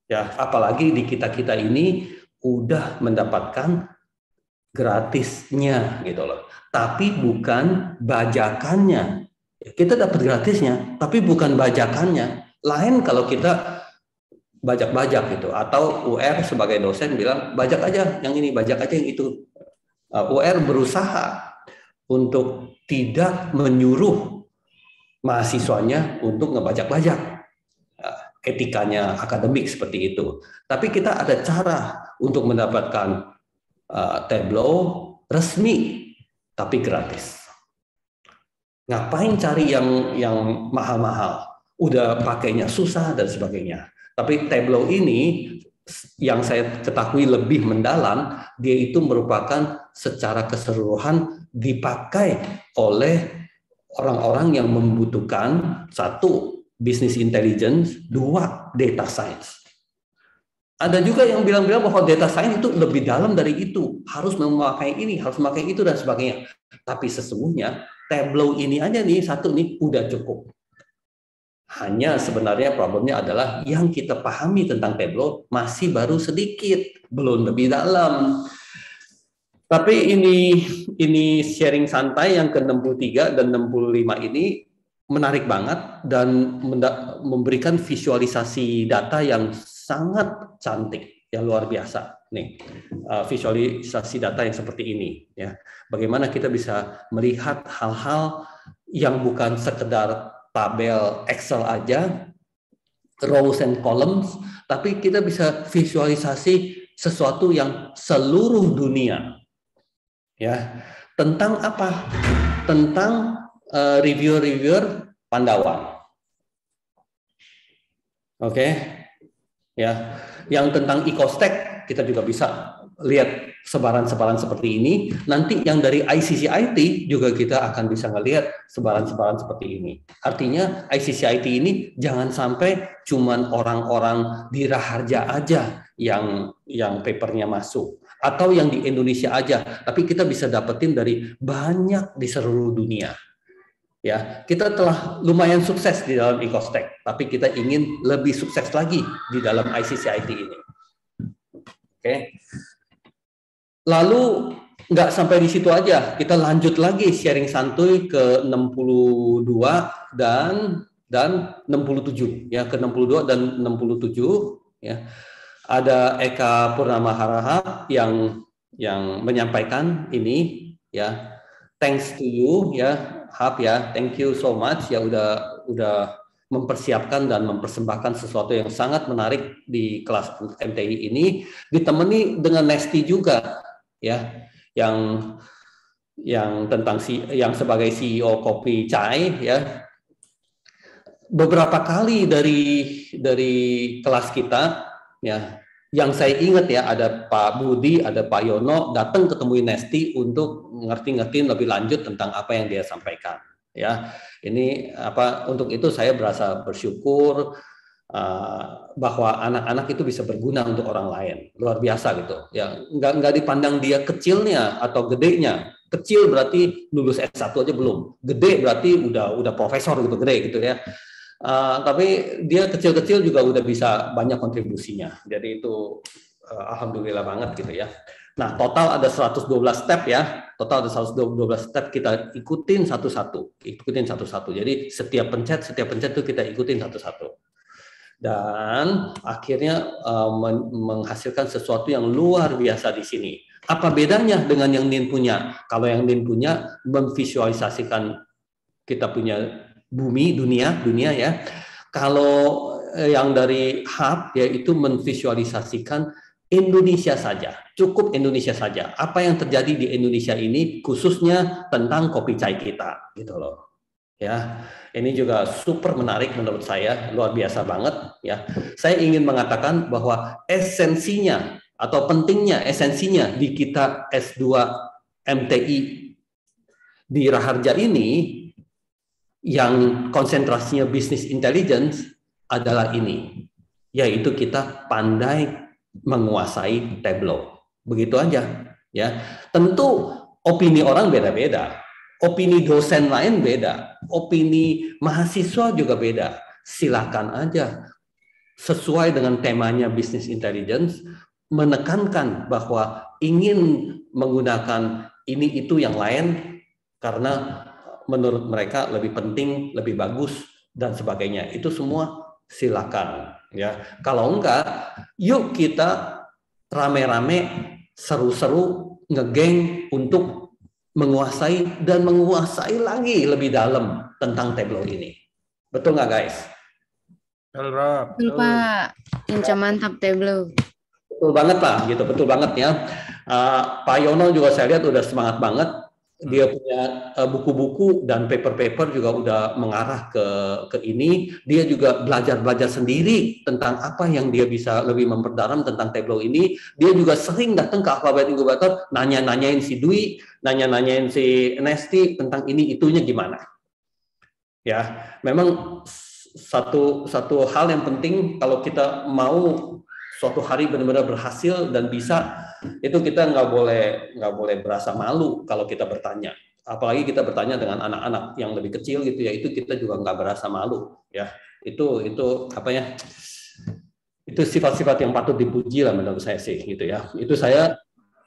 ya, apalagi di kita ini udah mendapatkan gratisnya gitu loh, tapi bukan bajakannya. Kita dapat gratisnya tapi bukan bajakannya. Lain kalau kita bajak-bajak gitu, atau UR sebagai dosen bilang bajak aja yang ini, bajak aja yang itu. UR berusaha untuk tidak menyuruh mahasiswanya untuk ngebajak-bajak, etikanya akademik seperti itu. Tapi kita ada cara untuk mendapatkan Tableau resmi tapi gratis. Ngapain cari yang mahal-mahal? Udah pakainya susah dan sebagainya. Tapi Tableau ini yang saya ketahui lebih mendalam, dia itu merupakan secara keseluruhan dipakai oleh orang-orang yang membutuhkan 1, business intelligence, 2, data science. Ada juga yang bilang-bilang bahwa data science itu lebih dalam dari itu, harus memakai ini, harus memakai itu dan sebagainya. Tapi sesungguhnya Tableau ini aja nih, 1 nih udah cukup. Hanya sebenarnya problemnya adalah yang kita pahami tentang Tableau masih baru sedikit, belum lebih dalam. Tapi ini sharing santai yang ke-63 dan 65 ini menarik banget dan memberikan visualisasi data yang sangat cantik, yang luar biasa. Nih, visualisasi data yang seperti ini ya. Bagaimana kita bisa melihat hal-hal yang bukan sekedar tabel Excel aja, rows and columns, tapi kita bisa visualisasi sesuatu yang seluruh dunia. Ya, tentang apa? Tentang reviewer Pandawan. Oke. Ya, yang tentang EcoStack kita juga bisa lihat sebaran-sebaran seperti ini. Nanti yang dari ICCIT juga kita akan bisa ngelihat sebaran-sebaran seperti ini. Artinya ICCIT ini jangan sampai cuman orang-orang di Raharja aja yang papernya masuk, atau yang di Indonesia aja, tapi kita bisa dapetin dari banyak di seluruh dunia. Ya, kita telah lumayan sukses di dalam EcoStack, tapi kita ingin lebih sukses lagi di dalam ICCIT ini. Oke. Lalu nggak sampai di situ aja, kita lanjut lagi sharing santuy ke 62 dan 67 ya, ke 62 dan 67 ya. Ada Eka Purnama Harahap yang menyampaikan ini ya. Thanks to you ya, Hap ya. Thank you so much ya, udah mempersiapkan dan mempersembahkan sesuatu yang sangat menarik di kelas MTI ini, ditemani dengan Nesti juga ya, yang tentang yang sebagai CEO Kopi Chai ya. Beberapa kali dari kelas kita ya, yang saya ingat ya, ada Pak Budi, ada Pak Yono datang ketemu Nesti untuk ngerti-ngertiin lebih lanjut tentang apa yang dia sampaikan Ya, ini untuk itu saya berasa bersyukur bahwa anak-anak itu bisa berguna untuk orang lain, luar biasa gitu. Ya, nggak dipandang dia kecilnya atau gedenya. Kecil berarti lulus S1 aja belum, gede berarti udah profesor gitu, gede gitu ya. Tapi dia kecil-kecil juga udah bisa banyak kontribusinya. Jadi itu alhamdulillah banget gitu ya. Nah, total ada 112 step ya. Total ada 112 step, kita ikutin satu-satu. Jadi setiap pencet itu kita ikutin satu-satu. Dan akhirnya menghasilkan sesuatu yang luar biasa di sini. Apa bedanya dengan yang Nin punya? Kalau yang Nin punya memvisualisasikan kita punya bumi, dunia ya. Kalau yang dari Hub yaitu memvisualisasikan Indonesia saja, cukup Indonesia saja. Apa yang terjadi di Indonesia ini khususnya tentang kopi chai kita, gitu loh. Ya, ini juga super menarik menurut saya, luar biasa banget ya. Saya ingin mengatakan bahwa esensinya atau pentingnya esensinya di kita S2 MTI di Raharja ini yang konsentrasinya bisnis intelligence adalah ini, yaitu kita pandai menguasai Tableau. Begitu aja ya. Tentu opini orang beda-beda. Opini dosen lain beda, opini mahasiswa juga beda. Silakan aja sesuai dengan temanya business intelligence menekankan bahwa ingin menggunakan ini itu yang lain karena menurut mereka lebih penting, lebih bagus dan sebagainya. Itu semua silakan ya. Kalau enggak, yuk kita rame-rame seru-seru ngegeng untuk menguasai dan menguasai lagi lebih dalam tentang Tableau ini. Betul nggak guys? Betul Pak. Inca mantap Tableau. Betul banget lah, gitu. Betul banget ya. Pak Yono juga saya lihat udah semangat banget. Dia punya buku-buku dan paper-paper juga udah mengarah ke ini. Dia juga belajar sendiri tentang apa yang dia bisa lebih memperdalam tentang Tableau ini. Dia juga sering datang ke Alphabet Incubator, nanya-nanyain si Dwi, nanya-nanyain si Nesti tentang ini itunya gimana. Ya, memang satu hal yang penting kalau kita mau suatu hari benar-benar berhasil dan bisa, itu kita nggak boleh berasa malu kalau kita bertanya. Apalagi kita bertanya dengan anak-anak yang lebih kecil gitu ya, itu kita juga nggak berasa malu ya. Itu apa ya? Itu sifat-sifat yang patut dipuji lah menurut saya sih gitu ya. Itu saya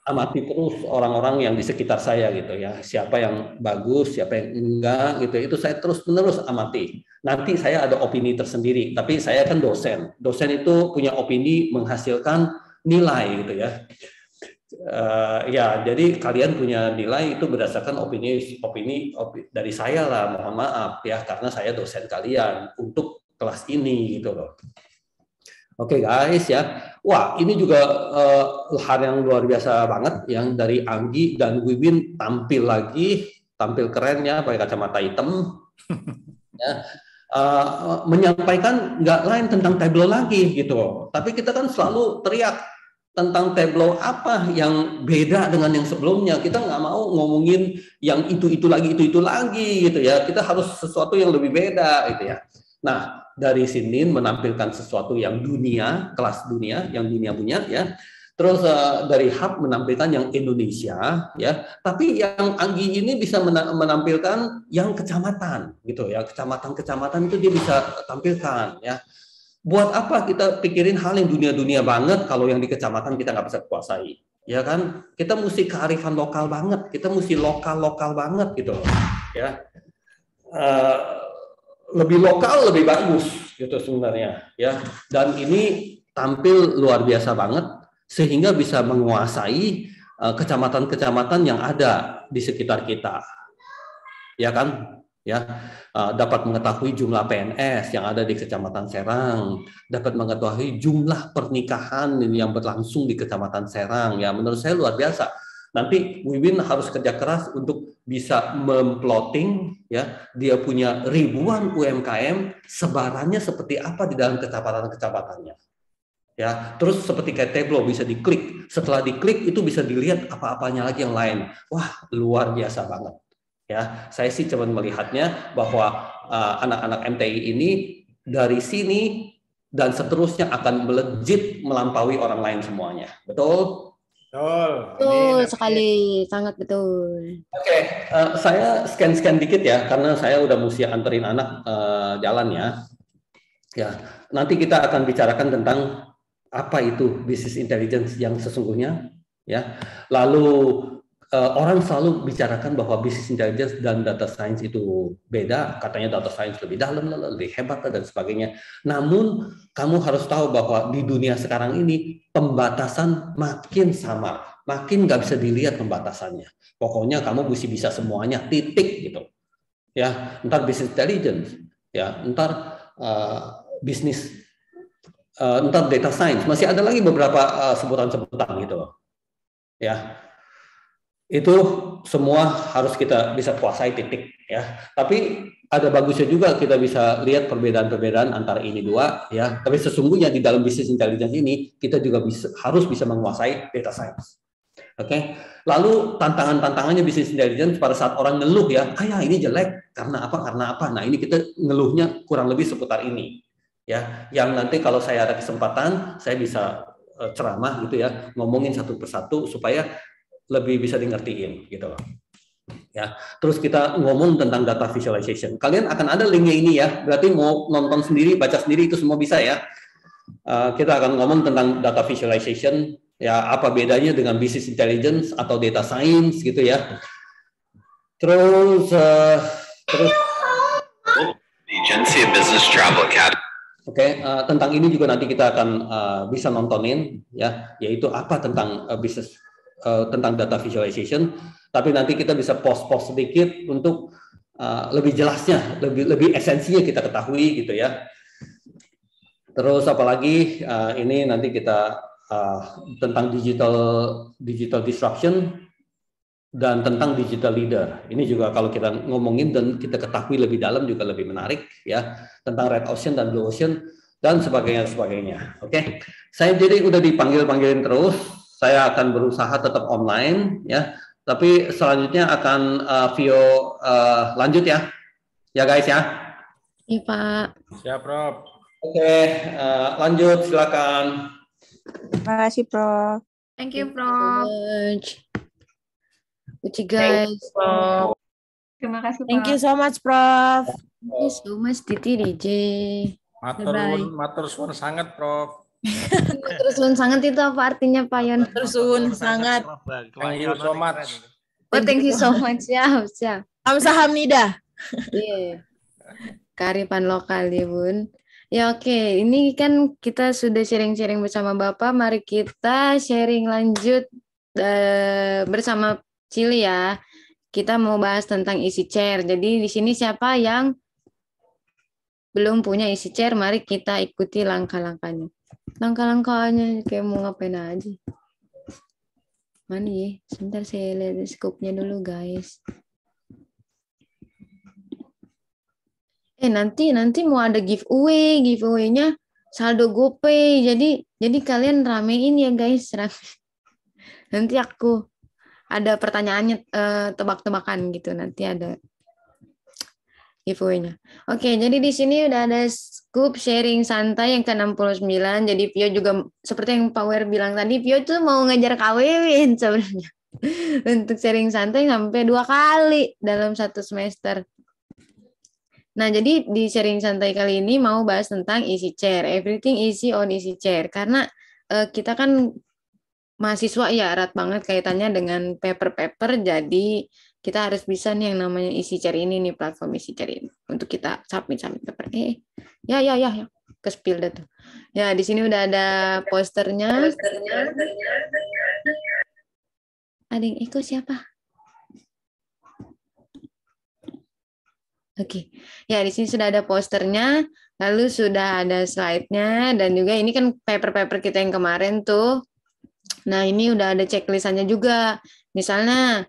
amati terus orang-orang yang di sekitar saya gitu ya. Siapa yang bagus, siapa yang enggak gitu. Itu saya terus-menerus amati. Nanti saya ada opini tersendiri, tapi saya kan dosen. Dosen itu punya opini menghasilkan nilai gitu ya. Ya, jadi kalian punya nilai itu berdasarkan opini dari saya lah, mohon maaf ya, karena saya dosen kalian untuk kelas ini gitu loh. Oke guys ya, wah ini juga hal yang luar biasa banget yang dari Anggi dan Wiwin tampil keren ya, pakai kacamata hitam ya. Menyampaikan nggak lain tentang Tableau lagi gitu, tapi kita kan selalu teriak tentang Tableau apa yang beda dengan yang sebelumnya. Kita nggak mau ngomongin yang itu lagi gitu ya. Kita harus sesuatu yang lebih beda gitu ya. Nah, dari sini menampilkan sesuatu yang dunia, kelas dunia, yang dunia punya ya. Terus dari Hub menampilkan yang Indonesia ya, tapi yang Anggi ini bisa menampilkan yang kecamatan gitu ya, kecamatan itu dia bisa tampilkan ya. Buat apa kita pikirin hal yang dunia banget kalau yang di kecamatan kita nggak bisa kuasai, ya kan? Kita mesti kearifan lokal banget, kita mesti lokal banget gitu ya. Lebih lokal lebih bagus gitu sebenarnya ya. Dan ini tampil luar biasa banget, sehingga bisa menguasai kecamatan-kecamatan yang ada di sekitar kita, ya kan? Ya, dapat mengetahui jumlah PNS yang ada di Kecamatan Serang, dapat mengetahui jumlah pernikahan yang berlangsung di Kecamatan Serang. Ya, menurut saya luar biasa. Nanti Wiwin harus kerja keras untuk bisa memplotting, ya, dia punya ribuan UMKM, sebarannya seperti apa di dalam kecamatan-kecamatannya. Ya, terus seperti kayak Tableau bisa diklik. Setelah diklik itu bisa dilihat apa-apanya lagi yang lain. Wah, luar biasa banget. Ya, saya sih cuma melihatnya bahwa anak-anak MTI ini dari sini dan seterusnya akan melejit melampaui orang lain semuanya. Betul? Betul sekali, sangat betul. Oke, saya scan dikit ya, karena saya udah mesti anterin anak jalan ya. Ya, nanti kita akan bicarakan tentang apa itu business intelligence yang sesungguhnya. Ya, lalu orang selalu bicarakan bahwa business intelligence dan data science itu beda, katanya data science lebih dalam, lebih hebat dan sebagainya. Namun kamu harus tahu bahwa di dunia sekarang ini pembatasan makin samar, makin nggak bisa dilihat pembatasannya. Pokoknya kamu mesti bisa semuanya, titik gitu. Ya, ntar business intelligence, ya, ntar bisnis, ntar data science, masih ada lagi beberapa sebutan-sebutan gitu loh. Ya. Itu semua harus kita bisa kuasai, titik ya. Tapi ada bagusnya juga kita bisa lihat perbedaan-perbedaan antara ini dua ya. Tapi sesungguhnya di dalam business intelligence ini kita juga harus bisa menguasai data science. Oke. Lalu tantangannya business intelligence pada saat orang ngeluh ya, ini jelek karena apa? Nah, ini kita ngeluhnya kurang lebih seputar ini. Ya, yang nanti kalau saya ada kesempatan saya bisa ceramah gitu ya, ngomongin satu persatu supaya lebih bisa di ngertiin gitu loh. Ya, terus kita ngomong tentang data visualization. Kalian akan ada linknya ini ya. Berarti mau nonton sendiri, baca sendiri itu semua bisa ya. Kita akan ngomong tentang data visualization. Ya, apa bedanya dengan business intelligence atau data science gitu ya. Terus Agency Business Travel Academy. Oke, tentang ini juga nanti kita akan bisa nontonin ya, yaitu apa tentang bisnis tentang data visualization, tapi nanti kita bisa post sedikit untuk lebih jelasnya, lebih esensinya kita ketahui gitu ya. Terus apalagi ini nanti kita tentang digital disruption dan tentang digital leader. Ini juga kalau kita ngomongin dan kita ketahui lebih dalam juga lebih menarik ya, tentang red ocean dan blue ocean dan sebagainya. Oke, saya jadi udah dipanggilin terus. Saya akan berusaha tetap online ya, tapi selanjutnya akan Vio lanjut ya guys ya. Iya Pak. Siap Prof. Oke, lanjut silakan. Terima kasih Prof. Thank you, Prof. Uci guys. Terima kasih, Prof. Thank you so much, Prof. Thank you so much, Titi DJ. Matur suwun sangat Prof. Matur suwun sangat itu apa artinya Pak Yon? Matur suwun sangat. Thank you so much. Oh, thank you so much. Siap. Kamsahamnida. Iya. Kearifan lokal ya Bun. Ya oke, ini kan kita sudah sharing-sharing bersama Bapak. Mari kita sharing lanjut bersama Cili ya. Kita mau bahas tentang easy chair. Jadi di sini siapa yang belum punya easy chair, mari kita ikuti langkah-langkahnya. Langkah-langkahnya kayak mau ngapain aja. Mana ya? Sebentar saya lihat scope-nya dulu guys. Nanti mau ada giveaway-nya saldo GoPay. Jadi kalian ramein ya guys. Nanti aku ada pertanyaannya tebak-tebakan gitu, nanti ada giveaway-nya. Oke, jadi di sini udah ada scoop sharing santai yang ke-69. Jadi Pio juga seperti yang Pak Wer bilang tadi, Pio tuh mau ngejar KWWin sebenarnya. Untuk sharing santai sampai 2 kali dalam 1 semester. Nah, jadi di sharing santai kali ini mau bahas tentang easy chair. Everything easy on easy chair. Karena kita kan mahasiswa ya, erat banget kaitannya dengan paper-paper. Jadi kita harus bisa nih yang namanya easy chair ini nih, platform easy chair ini. Untuk kita submit paper. Ya. Ke spill dah tuh. Ya, di sini udah ada posternya. Ada yang ikut siapa? Oke. Ya, di sini sudah ada posternya, lalu sudah ada slide-nya, dan juga ini kan paper-paper kita yang kemarin tuh. Nah, ini udah ada checklistannya juga. Misalnya,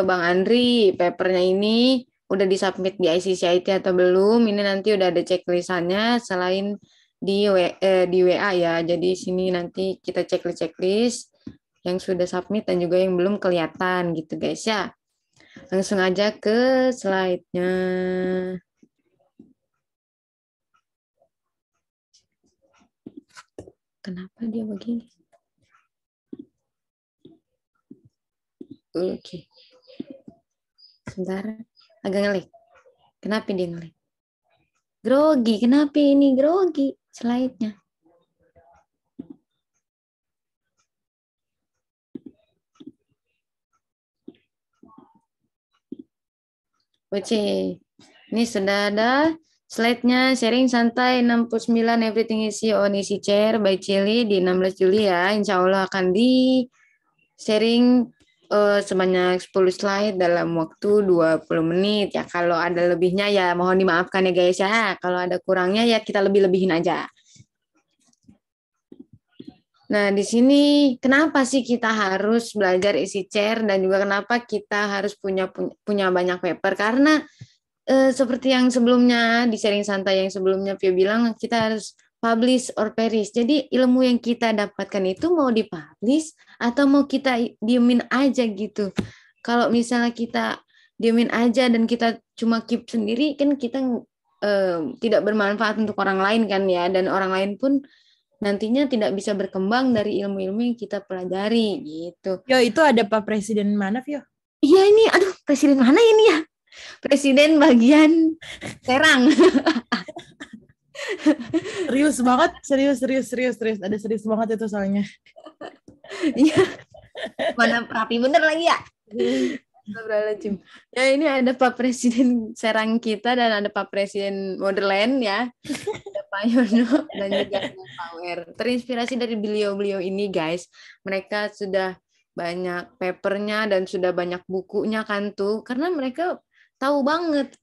Bang Andri, papernya ini udah disubmit di ICCIT atau belum, ini nanti udah ada checklistannya selain di WA ya. Jadi sini nanti kita checklist yang sudah submit dan juga yang belum kelihatan gitu guys ya. Langsung aja ke slide-nya. Kenapa dia begini? Oke. Sebentar, agak ngelik. Kenapa dia ngelik? Grogi, kenapa ini grogi slide-nya? Oke, ini sudah ada slide-nya, sharing santai 69 everything is on easy chair by Chili di 16 Juli ya. Insya Allah akan di sharing sebanyak 10 slide dalam waktu 20 menit ya. Kalau ada lebihnya ya mohon dimaafkan ya guys ya. Kalau ada kurangnya ya kita lebih-lebihin aja. Nah, di sini kenapa sih kita harus belajar isi chair dan juga kenapa kita harus punya banyak paper? Karena seperti yang sebelumnya di sharing santai yang sebelumnya Vio bilang kita harus publish or perish. Jadi ilmu yang kita dapatkan itu mau dipublish atau mau kita diemin aja gitu. Kalau misalnya kita diemin aja dan kita cuma keep sendiri kan kita tidak bermanfaat untuk orang lain kan ya, dan orang lain pun nantinya tidak bisa berkembang dari ilmu-ilmu yang kita pelajari gitu. Yo, itu ada Pak Presiden mana, Vio? Iya ini, aduh presiden mana ini ya? Presiden bagian Serang. Serius banget, serius. Ada serius banget itu soalnya. Iya. Mana rapi bener lagi ya? Ya ini ada Pak Presiden Serang kita dan ada Pak Presiden Motherland ya. Ada Pak Yono dan juga Pak Wer. Terinspirasi dari beliau-beliau ini guys. Mereka sudah banyak papernya dan sudah banyak bukunya kan tuh. Karena mereka tahu banget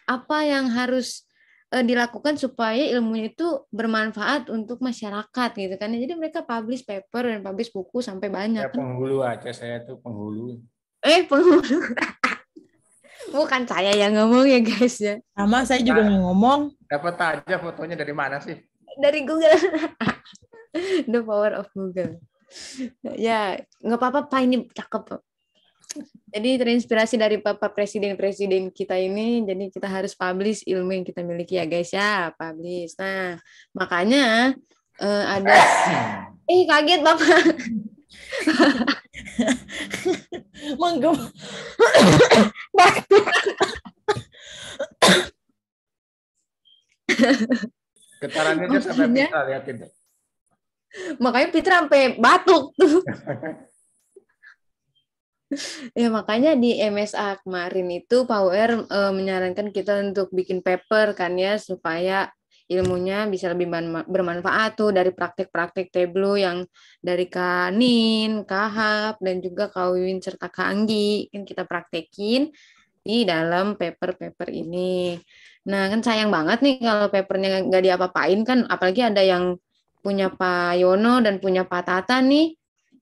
apa yang harus dilakukan supaya ilmunya itu bermanfaat untuk masyarakat gitu kan. Jadi mereka publish paper dan publish buku sampai banyak. Ya, penghulu aja, saya tuh penghulu. Penghulu. Bukan saya yang ngomong ya guys ya. Sama saya juga ngomong. Dapat aja fotonya dari mana sih? Dari Google. The power of Google. Ya, nggak apa-apa Pak, ini cakep. Jadi terinspirasi dari Bapak Presiden-Presiden kita ini, jadi kita harus publish ilmu yang kita miliki ya guys ya, publish. Nah, makanya ada kaget Bapak. Mangga. Getarannya aja sampai Pitra liatin. Makanya Pitra sampai batuk tuh. Ya makanya di MSA kemarin itu Pak UR menyarankan kita untuk bikin paper kan ya, supaya ilmunya bisa lebih bermanfaat tuh dari praktik-praktik Tableau yang dari Kak Nin, Kak Hap, dan juga Kak Wiwin serta Kak Anggi kan kita praktekin di dalam paper-paper ini. Nah kan sayang banget nih kalau papernya nggak diapa-apain kan, apalagi ada yang punya Pak Yono dan punya Pak Tata nih.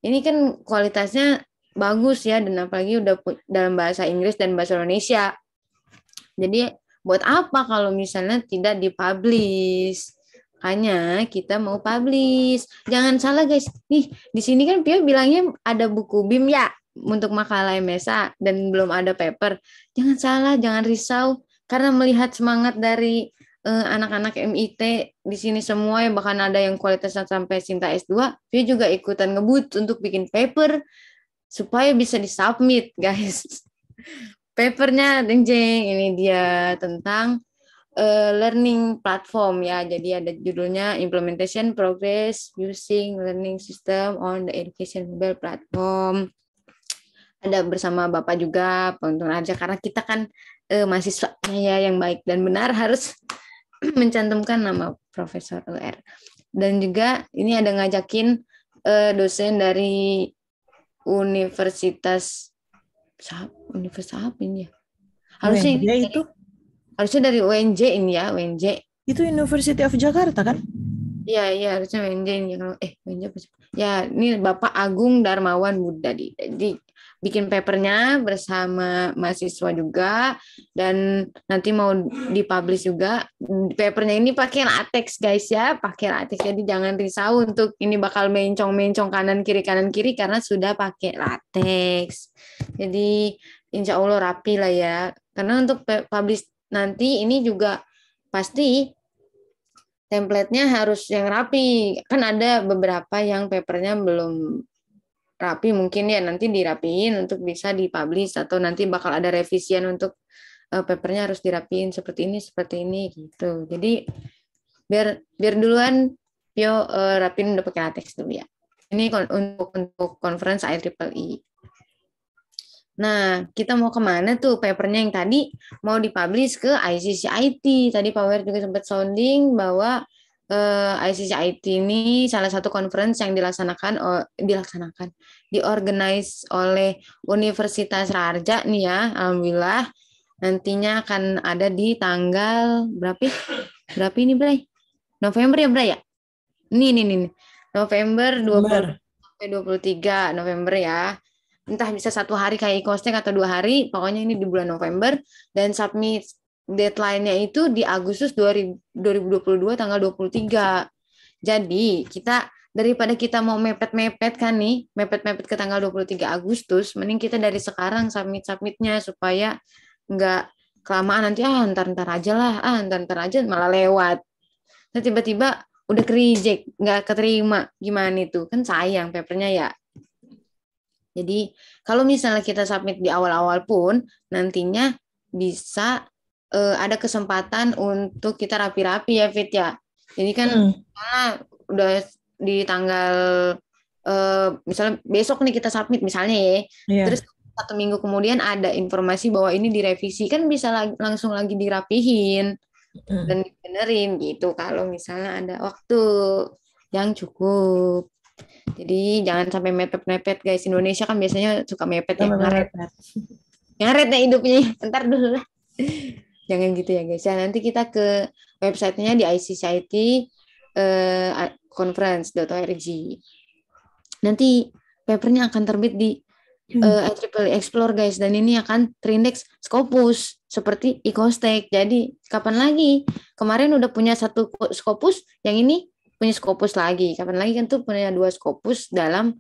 Ini kan kualitasnya bagus ya, dan apalagi udah dalam bahasa Inggris dan bahasa Indonesia. Jadi buat apa kalau misalnya tidak dipublish? Makanya kita mau publish. Jangan salah guys. Nih, di sini kan Pio bilangnya ada buku BIM ya untuk makalah MSA dan belum ada paper. Jangan salah, jangan risau karena melihat semangat dari anak-anak MIT di sini semua, ya bahkan ada yang kualitasnya sampai Sinta S2, Pio juga ikutan ngebut untuk bikin paper supaya bisa disubmit guys. Papernya jeng-jeng, ini dia tentang learning platform ya. Jadi ada judulnya Implementation Progress Using Learning System on the Education Mobile Platform. Ada bersama Bapak juga, Pak Arja, karena kita kan mahasiswa ya yang baik dan benar harus mencantumkan nama Profesor UR. Dan juga ini ada ngajakin dosen dari Universitas apa ini ya? Harusnya itu harusnya dari UNJ ini ya, UNJ. Itu University of Jakarta kan? Iya harusnya UNJ ini. UNJ apa sih? Ya, ini Bapak Agung Darmawan Budadi. Jadi bikin papernya bersama mahasiswa juga dan nanti mau dipublish juga. Papernya ini pakai latex guys ya, pakai latex. Jadi jangan risau untuk ini bakal mencong kanan kiri karena sudah pakai latex. Jadi insya Allah rapi lah ya. Karena untuk publish nanti ini juga pasti template-nya harus yang rapi. Kan ada beberapa yang papernya belum rapi, mungkin ya nanti dirapiin untuk bisa dipublish, atau nanti bakal ada revisian untuk papernya harus dirapiin seperti ini gitu. Jadi biar duluan Pio rapiin udah pakai latex dulu ya. Ini untuk conference IEEE. Nah, kita mau kemana tuh papernya yang tadi mau dipublish ke ICCIT. Tadi Pak Wer juga sempat sounding bahwa ICCIT ini salah satu conference yang diorganize oleh Universitas Raharja nih ya, alhamdulillah. Nantinya akan ada di tanggal berapa ini Bray? November ya Bray ya? Ini November 20 sampai 23 November ya. Entah bisa 1 hari kayak Ecostek atau 2 hari, pokoknya ini di bulan November, dan submit deadline-nya itu di Agustus 2022 tanggal 23. Jadi kita daripada kita mau mepet-mepet kan nih, mepet-mepet ke tanggal 23 Agustus, mending kita dari sekarang submit-submitnya supaya nggak kelamaan nanti ntar aja malah lewat. Nah, tiba-tiba udah ke-reject, nggak keterima, gimana itu? Kan sayang papernya ya. Jadi kalau misalnya kita submit di awal-awal pun, nantinya bisa ada kesempatan untuk kita rapi-rapi ya Fit ya. Jadi kan udah di tanggal misalnya besok nih kita submit misalnya ya, terus 1 minggu kemudian ada informasi bahwa ini direvisi, kan bisa langsung lagi dirapihin dan dibenerin gitu kalau misalnya ada waktu yang cukup. Jadi jangan sampai mepet-mepet guys. Indonesia kan biasanya suka mepet ya, ngaret ya hidupnya. Ntar dulu lah. Jangan gitu ya guys. Ya, nanti kita ke websitenya di ICCIT conference.org. Nanti papernya akan terbit di IEEE Explore guys, dan ini akan terindeks Scopus seperti Ecostek. Jadi kapan lagi? Kemarin udah punya 1 Scopus, yang ini punya Scopus lagi. Kapan lagi kan tuh punya 2 Scopus dalam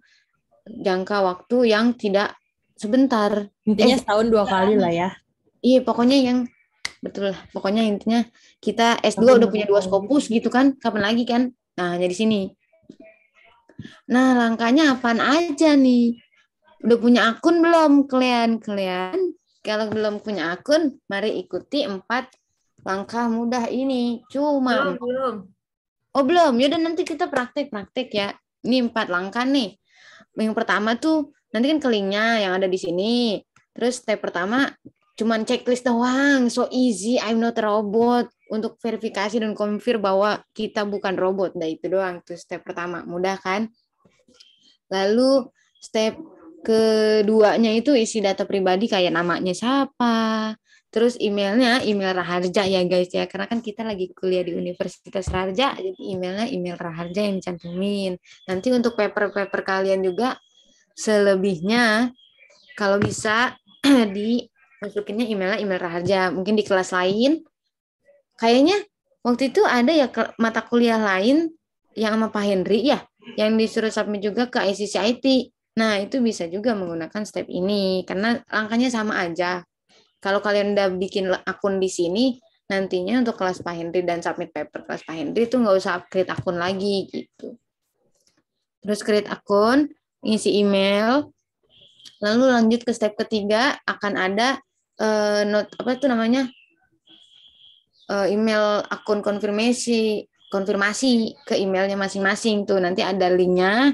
jangka waktu yang tidak sebentar. Intinya setahun 2 kali lah ya. Iya, pokoknya yang betul lah. Pokoknya intinya kita S2 udah punya 2 Scopus gitu kan. Kapan lagi kan? Nah, jadi sini. Nah, langkahnya apaan aja nih? Udah punya akun belum kalian? Kalau belum punya akun, mari ikuti 4 langkah mudah ini. Belum. Oh belum, yaudah nanti kita praktek ya. Ini 4 langkah nih. Yang pertama tuh nanti kan ke linknya yang ada di sini. Terus step pertama cuman checklist doang, so easy, I'm not a robot. Untuk verifikasi dan konfirm bahwa kita bukan robot. Nah itu doang tuh step pertama, mudah kan? Lalu step keduanya itu isi data pribadi kayak namanya siapa. Terus emailnya email Raharja ya guys ya, karena kan kita lagi kuliah di Universitas Raharja, jadi emailnya email Raharja yang dicantumin. Nanti untuk paper kalian juga selebihnya kalau bisa dimasukinnya emailnya email Raharja. Mungkin di kelas lain, kayaknya waktu itu ada ya mata kuliah lain yang sama Pak Henry ya, yang disuruh submit juga ke ICCIT. Nah itu bisa juga menggunakan step ini, karena langkahnya sama aja. Kalau kalian udah bikin akun di sini, nantinya untuk kelas Pak Henry dan submit paper kelas Pak Henry itu nggak usah create akun lagi gitu. Terus create akun, isi email, lalu lanjut ke step ketiga, akan ada email akun konfirmasi ke emailnya masing-masing tuh. Nanti ada linknya,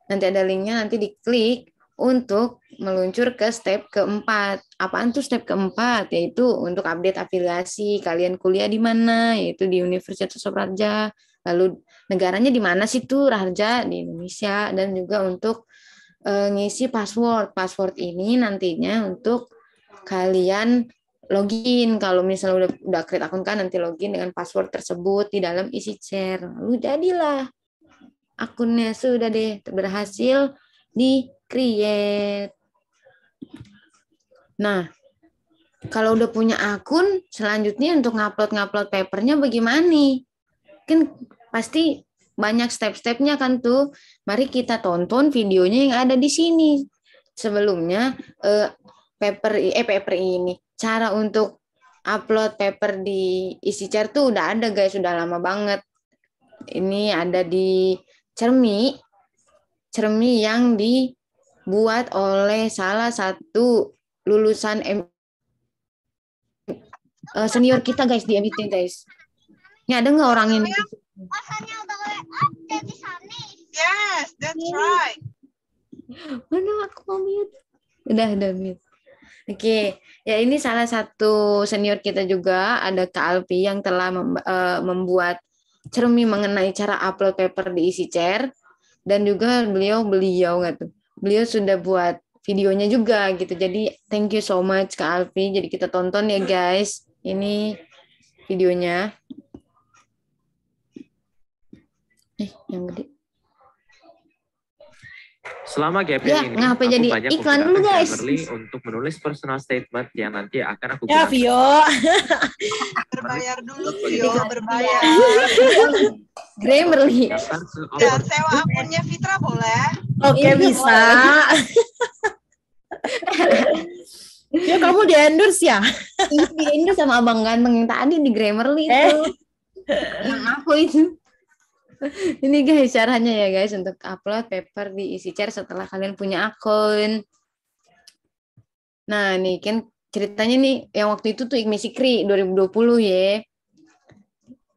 nanti diklik untuk meluncur ke step keempat. Apaan tuh step keempat? Yaitu untuk update afiliasi. Kalian kuliah di mana? Yaitu di Universitas Raharja. Lalu negaranya di mana sih tuh Raharja? Di Indonesia. Dan juga untuk ngisi password. Password ini nantinya untuk kalian login. Kalau misalnya udah create akun kan, nanti login dengan password tersebut di dalam isi share. Lalu jadilah akunnya sudah deh berhasil di-create. Nah, kalau udah punya akun, selanjutnya untuk ngupload papernya bagaimana nih? Kan pasti banyak step-stepnya kan tuh. Mari kita tonton videonya yang ada di sini. Sebelumnya, paper ini. Cara untuk upload paper di EasyChair tuh udah ada guys, udah lama banget. Ini ada di Cermi yang dibuat oleh salah satu lulusan senior kita guys di MIT guys. Ini ada nggak orang ini? Yes, that's right. Mana aku mau mute? Udah mute. Oke, ya ini salah satu senior kita juga, ada Kak Alpi yang telah membuat cermin mengenai cara upload paper di EasyChair, dan juga beliau sudah buat videonya juga gitu. Jadi thank you so much Kak Alpi. Jadi kita tonton ya guys, ini videonya. Yang gede. Selama gap Ya, ini, ngapa aku jadi banyak iklan dulu guys? Grammarly untuk menulis personal statement yang nanti akan aku Ya, gunakan. Vio. Berbayar dulu, Vio, berbayar. Grammarly. Ya, sewa akunnya Fitra boleh? Oke, bisa. Vio, kamu di-endorse ya? Iya, di-endorse sama abang ganteng yang tadi di Grammarly itu. Yang aku itu. Ini guys caranya ya guys untuk upload paper di EasyChair setelah kalian punya akun. Nah nih kan ceritanya nih yang waktu itu tuh Igmi Sikri 2020 ya.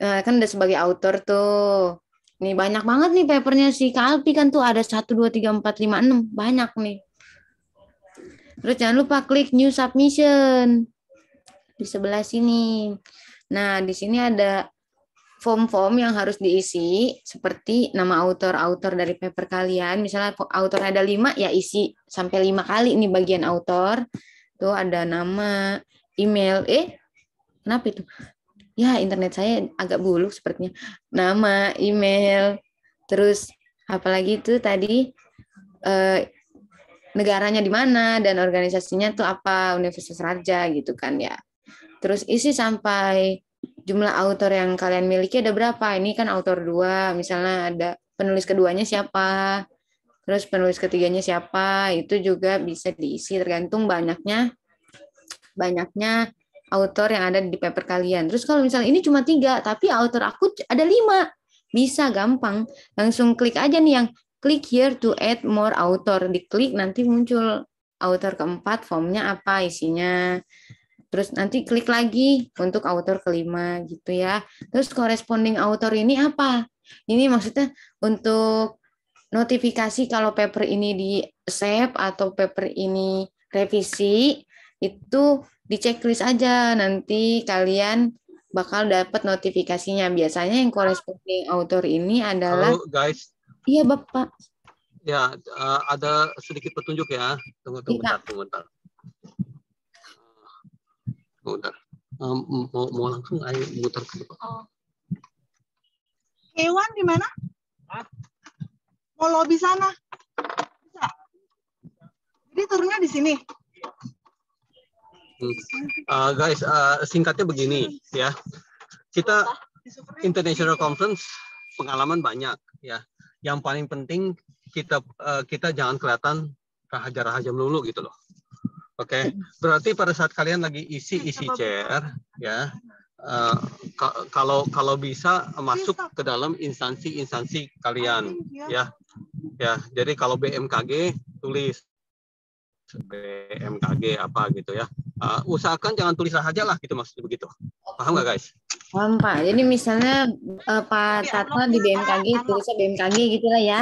Nah, kan udah sebagai author tuh. Nih banyak banget nih papernya si Kalpi kan tuh ada 1, 2, 3, 4, 5, 6. Banyak nih. Terus jangan lupa klik new submission. Di sebelah sini. Nah di sini ada form-form yang harus diisi seperti nama author dari paper kalian. Misalnya author ada 5 ya isi sampai 5 kali nih bagian author. Tuh ada nama, email. Kenapa itu? Ya internet saya agak buluk sepertinya. Nama, email, terus apalagi itu tadi negaranya di mana dan organisasinya tuh apa, Universitas Raja gitu kan ya. Terus isi sampai jumlah author yang kalian miliki ada berapa? Ini kan author 2, misalnya ada penulis keduanya siapa, terus penulis ketiganya siapa, itu juga bisa diisi tergantung banyaknya author yang ada di paper kalian. Terus kalau misalnya ini cuma 3, tapi author aku ada 5, bisa gampang. Langsung klik aja nih yang click here to add more author. Diklik nanti muncul author keempat, formnya apa isinya. Terus nanti klik lagi untuk author kelima gitu ya. Terus corresponding author ini apa? Ini maksudnya untuk notifikasi kalau paper ini di save atau paper ini revisi, itu di checklist aja. Nanti kalian bakal dapat notifikasinya. Biasanya yang corresponding author ini adalah... Halo guys. Iya Bapak. Ya, ada sedikit petunjuk ya. Tunggu bentar. Mau langsung ayo muter ke depan. Hewan di mana? Mau lobby sana. Bisa. Jadi turunnya di sini. Guys, singkatnya begini ya. Kita International Conference pengalaman banyak ya. Yang paling penting kita jangan kelihatan rahaja-rahaja melulu gitu loh. Oke, berarti pada saat kalian lagi isi chair ya, kalau bisa masuk ke dalam instansi kalian ya. Jadi kalau BMKG tulis BMKG apa gitu ya. Usahakan jangan tulis saja lah gitu, maksudnya begitu. Paham nggak guys? Paham Pak. Jadi misalnya Pak Tata di BMKG tulisnya BMKG gitulah ya.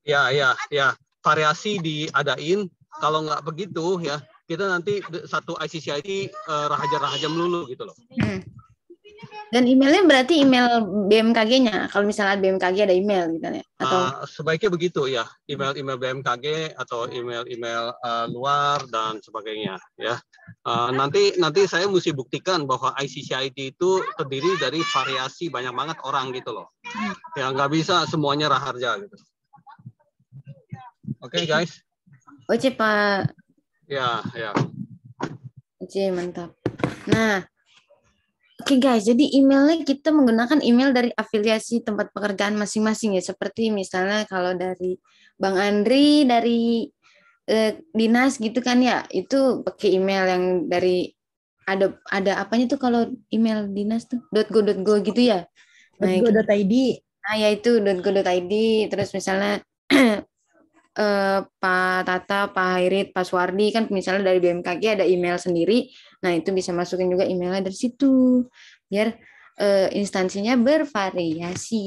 Ya. Variasi diadain. Kalau nggak begitu ya, kita nanti satu ICCID rahaja-rahaja melulu gitu loh. Dan emailnya berarti email BMKG-nya. Kalau misalnya BMKG ada email gitu ya? Atau sebaiknya begitu ya, email BMKG atau email luar dan sebagainya ya. Nanti saya mesti buktikan bahwa ICCID itu terdiri dari variasi banyak banget orang gitu loh. Ya nggak bisa semuanya raharja gitu. Oke guys. Oke Pak. Ya. Oke mantap. Nah, oke guys, jadi emailnya kita menggunakan email dari afiliasi tempat pekerjaan masing-masing ya. Seperti misalnya kalau dari Bang Andri dari dinas gitu kan ya, itu pakai email yang dari ada apanya tuh kalau email dinas tuh .go gitu ya. Nah, .go.id. Nah, ya itu .go.id. Terus misalnya Pak Tata, Pak Hairit, Pak Suwardi kan misalnya dari BMKG ada email sendiri. Nah, itu bisa masukin juga emailnya dari situ. Biar instansinya bervariasi.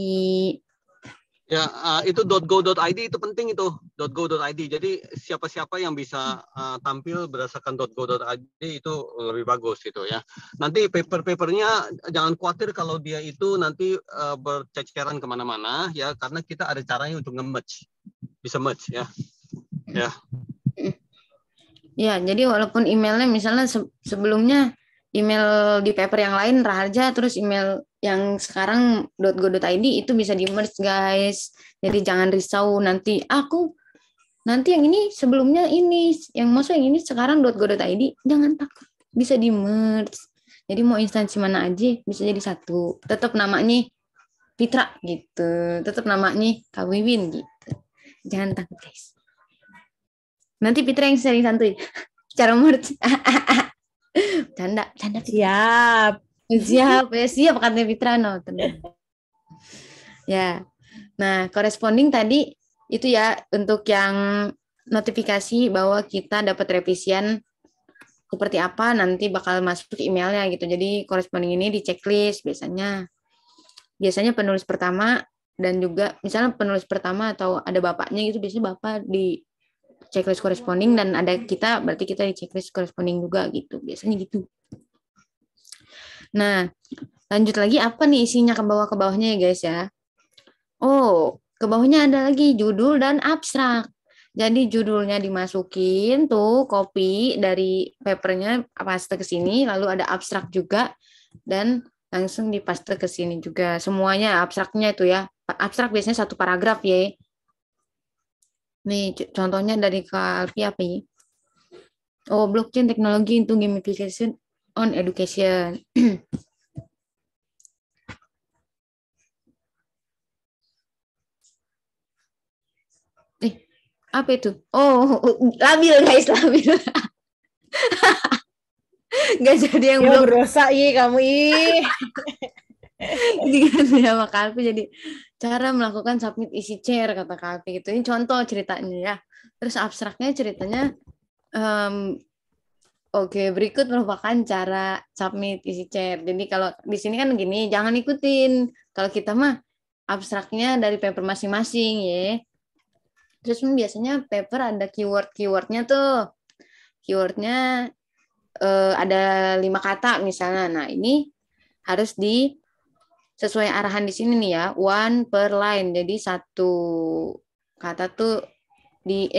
Ya, itu .go.id itu penting itu, .go.id. Jadi siapa-siapa yang bisa tampil berdasarkan .go.id itu lebih bagus gitu ya. Nanti paper-papernya jangan khawatir kalau dia itu nanti berceceran kemana-mana ya, karena kita ada caranya untuk nge-merge, bisa merge ya. Ya. Ya, jadi walaupun emailnya misalnya sebelumnya email di paper yang lain Raharja, terus email yang sekarang .go.id itu bisa di merge guys. Jadi jangan risau nanti yang ini sebelumnya ini, yang masuk yang ini sekarang .go.id, jangan takut, bisa di merge. Jadi mau instansi mana aja bisa jadi satu. Tetap namanya Fitra gitu, tetap namanya Kak Wiwin gitu. Jangan takut guys. Nanti Fitra yang sharing santuy cara merge. Canda. Siap Siap katanya Fitra no. Ya. Nah, corresponding tadi itu ya untuk yang notifikasi bahwa kita dapat revisian seperti apa nanti bakal masuk emailnya gitu. Jadi corresponding ini di checklist biasanya penulis pertama dan juga misalnya penulis pertama atau ada bapaknya gitu, biasanya bapak di checklist corresponding dan ada kita, berarti kita di checklist corresponding juga gitu. Biasanya gitu. Nah, lanjut lagi apa nih isinya ke bawahnya ya guys ya. Oh, ke bawahnya ada lagi judul dan abstrak. Jadi judulnya dimasukin tuh copy dari papernya paste ke sini, lalu ada abstrak juga dan langsung dipaste ke sini juga. Semuanya abstraknya itu ya. Abstrak biasanya satu paragraf ya. Nih contohnya dari Kak Alfi apa ya? Oh, blockchain technology into gamification on education. Apa itu? Oh, labil guys, labil. Gak jadi yang belum berdosa kamu Jadi kan sama Kalpi, jadi cara melakukan submit isi chair kata Kalpi gitu. Ini contoh ceritanya ya. Terus abstraknya ceritanya oke, berikut merupakan cara submit isi chair. Jadi kalau di sini kan gini, jangan ikutin. Kalau kita mah abstraknya dari paper masing-masing ya. Terus biasanya paper ada keywordnya tuh. Keywordnya ada 5 kata misalnya. Nah, ini harus sesuai arahan di sini nih ya, one per line. Jadi satu kata tuh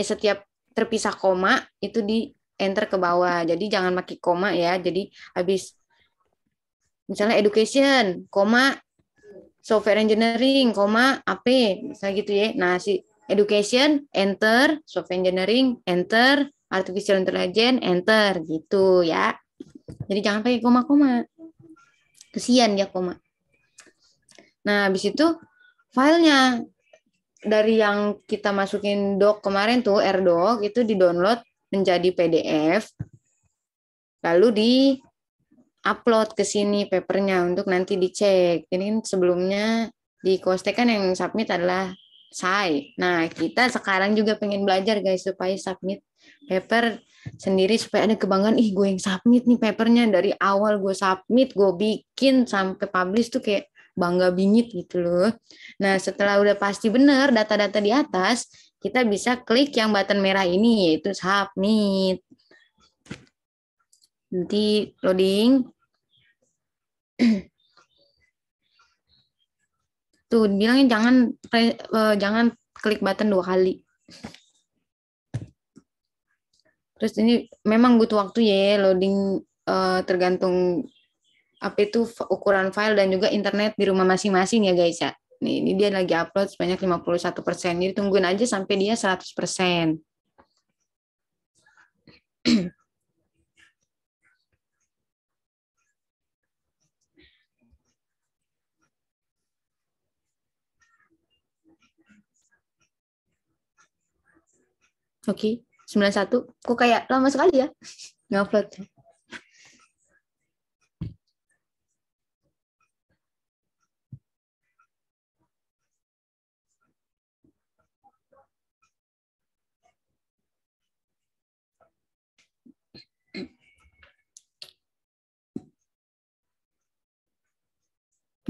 setiap terpisah koma itu di enter ke bawah. Jadi jangan pakai koma ya. Jadi habis misalnya education, koma software engineering, koma AP, misalnya gitu ya. Nah, si education enter, software engineering enter, artificial intelligence enter gitu ya. Jadi jangan pakai koma-koma. Kesian ya koma. Nah, habis itu filenya dari yang kita masukin doc kemarin tuh, AirDoc, itu di-download menjadi PDF, lalu di-upload ke sini papernya untuk nanti dicek. Jadi sebelumnya di Kostek kan yang submit adalah saya. Nah, kita sekarang juga pengen belajar guys supaya submit paper sendiri supaya ada kebanggaan, gue yang submit nih papernya, dari awal gue submit, gue bikin sampai publish tuh kayak bangga bingit gitu loh. Nah, setelah udah pasti benar data-data di atas, kita bisa klik yang button merah ini yaitu submit. Nanti loading. Tuh, bilangnya jangan klik button 2 kali. Terus ini memang butuh waktu ya loading, tergantung apa itu ukuran file dan juga internet di rumah masing-masing ya guys ya. Nih, ini dia lagi upload sebanyak 51%. Jadi tungguin aja sampai dia 100%. Oke, 91. Kok kayak lama sekali ya ngupload.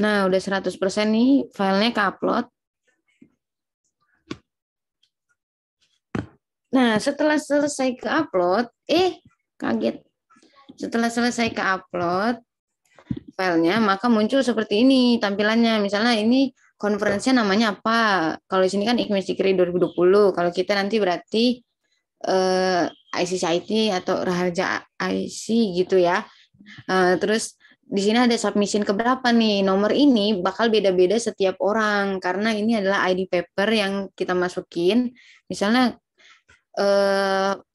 Nah, udah 100% nih filenya ke-upload. Nah, setelah selesai ke-upload, kaget. Setelah selesai ke-upload filenya, maka muncul seperti ini tampilannya. Misalnya ini konferensinya namanya apa? Kalau di sini kan IKMIS-Cikri 2020. Kalau kita nanti berarti ICCIT atau Raharja IC gitu ya. Terus di sini ada submission keberapa nih? Nomor ini bakal beda-beda setiap orang karena ini adalah ID paper yang kita masukin. Misalnya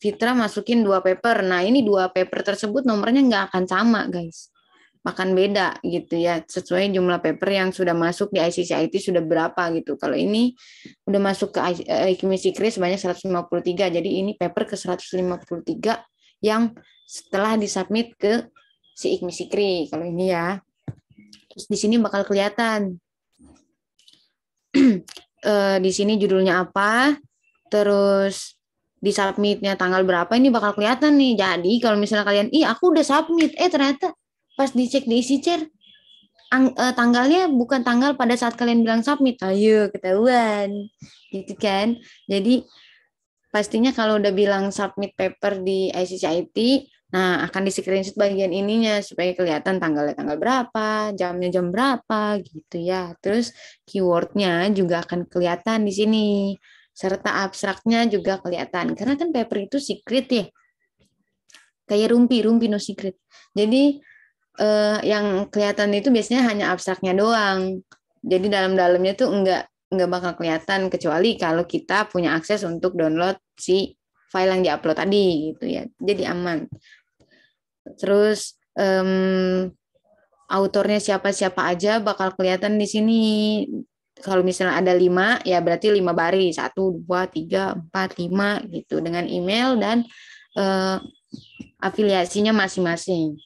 Fitra masukin 2 paper. Nah, ini 2 paper tersebut nomornya nggak akan sama, guys. Bahkan beda gitu ya, sesuai jumlah paper yang sudah masuk di ICCIT sudah berapa gitu. Kalau ini udah masuk ke IKMIS-Cikri sebanyak 153. Jadi ini paper ke 153 yang setelah disubmit ke si IKMIS-Cikri. Kalau ini ya. Terus di sini bakal kelihatan. Di sini judulnya apa, terus di submitnya tanggal berapa, ini bakal kelihatan nih. Jadi kalau misalnya kalian, aku udah submit, ternyata pas dicek di EasyChair tanggalnya bukan tanggal pada saat kalian bilang submit, ayo ketahuan gitu kan. Jadi pastinya kalau udah bilang submit paper di ICCIT, nah akan di screenshot bagian ininya supaya kelihatan tanggalnya tanggal berapa, jamnya jam berapa gitu ya. Terus keywordnya juga akan kelihatan di sini, serta abstraknya juga kelihatan karena kan paper itu secret ya, kayak rumpi no secret. Jadi yang kelihatan itu biasanya hanya abstraknya doang. Jadi dalam-dalamnya tuh enggak bakal kelihatan kecuali kalau kita punya akses untuk download si file yang diupload tadi gitu ya. Jadi aman. Terus autornya siapa-siapa aja bakal kelihatan di sini. Kalau misalnya ada 5 ya berarti 5 baris, 1, 2, 3, 4, 5 gitu dengan email dan afiliasinya masing-masing.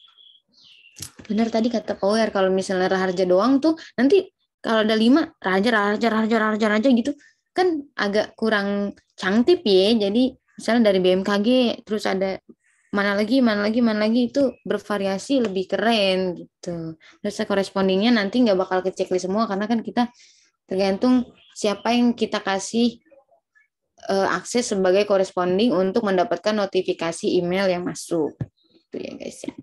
Benar tadi kata Power, kalau misalnya Raharja doang tuh nanti kalau ada 5 Raharja gitu kan agak kurang cantik ya. Jadi misalnya dari BMKG terus ada mana lagi itu bervariasi lebih keren gitu. Terus correspondingnya nanti nggak bakal ke checklist semua karena kan kita tergantung siapa yang kita kasih akses sebagai corresponding untuk mendapatkan notifikasi email yang masuk. Itu ya guys ya.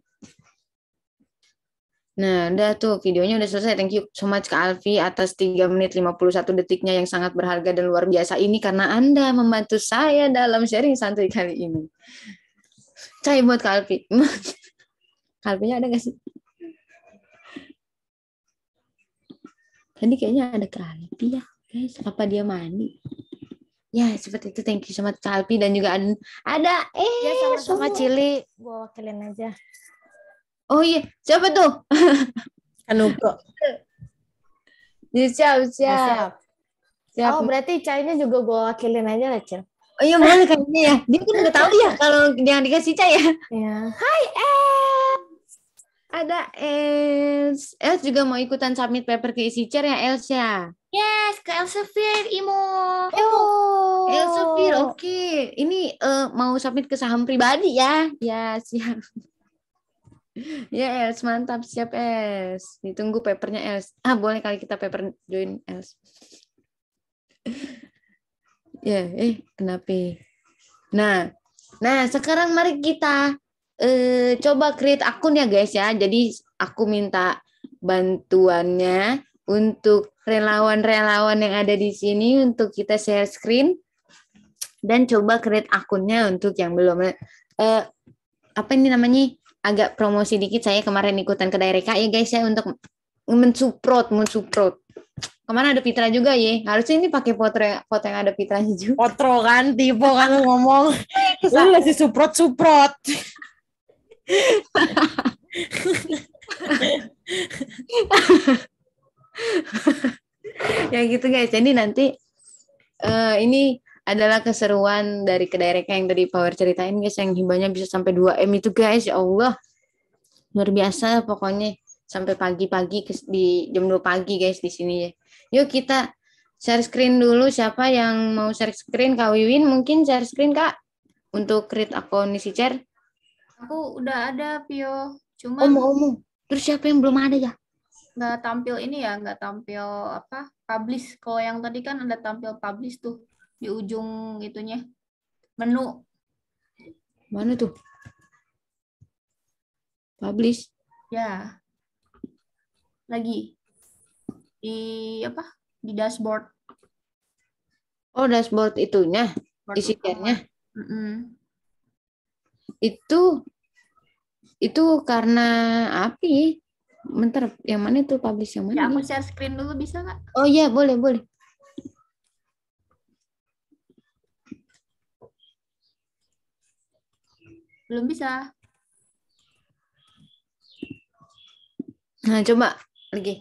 Nah, udah tuh videonya udah selesai. Thank you so much Kak Alfi atas 3 menit 51 detiknya yang sangat berharga dan luar biasa ini karena Anda membantu saya dalam sharing santuy kali ini. Cai buat Kak Alfi. Kak Alfinya ada nggak sih? Tadi kayaknya ada Kak Alfi ya, guys. Apa dia mandi? Ya, seperti itu. Thank you so much Kak Alfi dan juga ada ya sama-sama Cili. Gua wakilin aja. Oh iya, siapa tuh? Kanuko. Siap. Oh, berarti Cainya juga gue wakilin aja lah, Cil. Oh iya, boleh kayaknya ya. Dia kan udah tahu ya kalau yang dikasih Cai ya. Ya. Hai, Els. Ada Els. Els juga mau ikutan submit paper ke EasyChair ya, Els ya? Yes, ke Elsevier, Imo. Oh, Elsevier, oke. Ini mau submit ke saham pribadi ya? Ya, siap. Ya Els, mantap, siap Els. Ditunggu papernya Els. Boleh kali kita paper join Els. Ya, kenapa? Nah, sekarang mari kita coba create akun ya guys ya. Jadi aku minta bantuannya untuk relawan-relawan yang ada di sini untuk kita share screen dan coba create akunnya untuk yang belum. Apa ini namanya? Agak promosi dikit, saya kemarin ikutan ke Daereka ya guys ya untuk mensupport. Kemarin ada Fitra juga ya. Harusnya ini pakai foto yang ada Fitranya juga. Foto kan, tipe kan ngomong. Lu masih suprot. Ya gitu guys. Jadi nanti ini adalah keseruan dari Kedirects yang tadi Power ceritain guys, yang hibahnya bisa sampai 2M itu guys, ya Allah. Luar biasa pokoknya, sampai pagi-pagi di jam 2 pagi guys di sini ya. Yuk kita share screen dulu, siapa yang mau share screen? Kak Wiwin mungkin share screen Kak untuk create akun EasyChair. Aku udah ada Pio, Oh, cuman mau. Terus siapa yang belum ada ya? nggak tampil ini ya, nggak tampil apa publish. Kalau yang tadi kan ada tampil publish tuh di ujung itunya menu. Mana tuh? Publish. Ya. Lagi di apa? Di dashboard. Oh, dashboard itunya, EasyChair-nya. Itu karena api. Bentar, yang mana itu publish yang mana? Ya, aku share screen dulu bisa nggak? Oh iya, boleh. Belum bisa. Nah, coba lagi.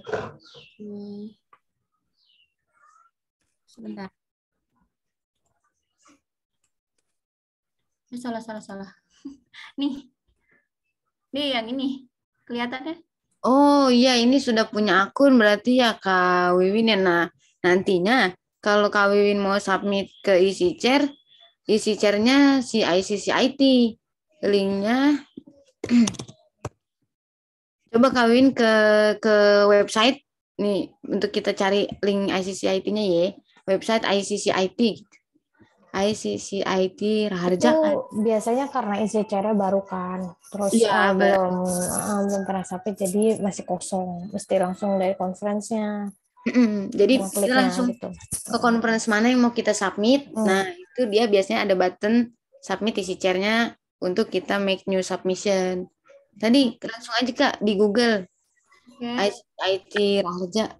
Sebentar. Salah. Nih yang ini kelihatannya. Oh iya, ini sudah punya akun berarti ya Kak Wiwin ya. Nah, nantinya kalau Kak Wiwin mau submit ke EasyChair, EasyChair-nya si ICCIT. Linknya coba Kak Wiwin ke website nih untuk kita cari link ICCIT-nya ya. Website ICCIT. ICCIT Raharja. Itu biasanya karena EasyChair-nya baru kan, terus Iya, belum pernah submit, jadi masih kosong, mesti langsung dari conference-nya. Jadi kita langsung gitu. ke conference mana yang mau kita submit. Nah, itu dia biasanya ada button submit EasyChair-nya untuk kita make new submission. Tadi langsung aja Kak di Google. ICCIT Raharja.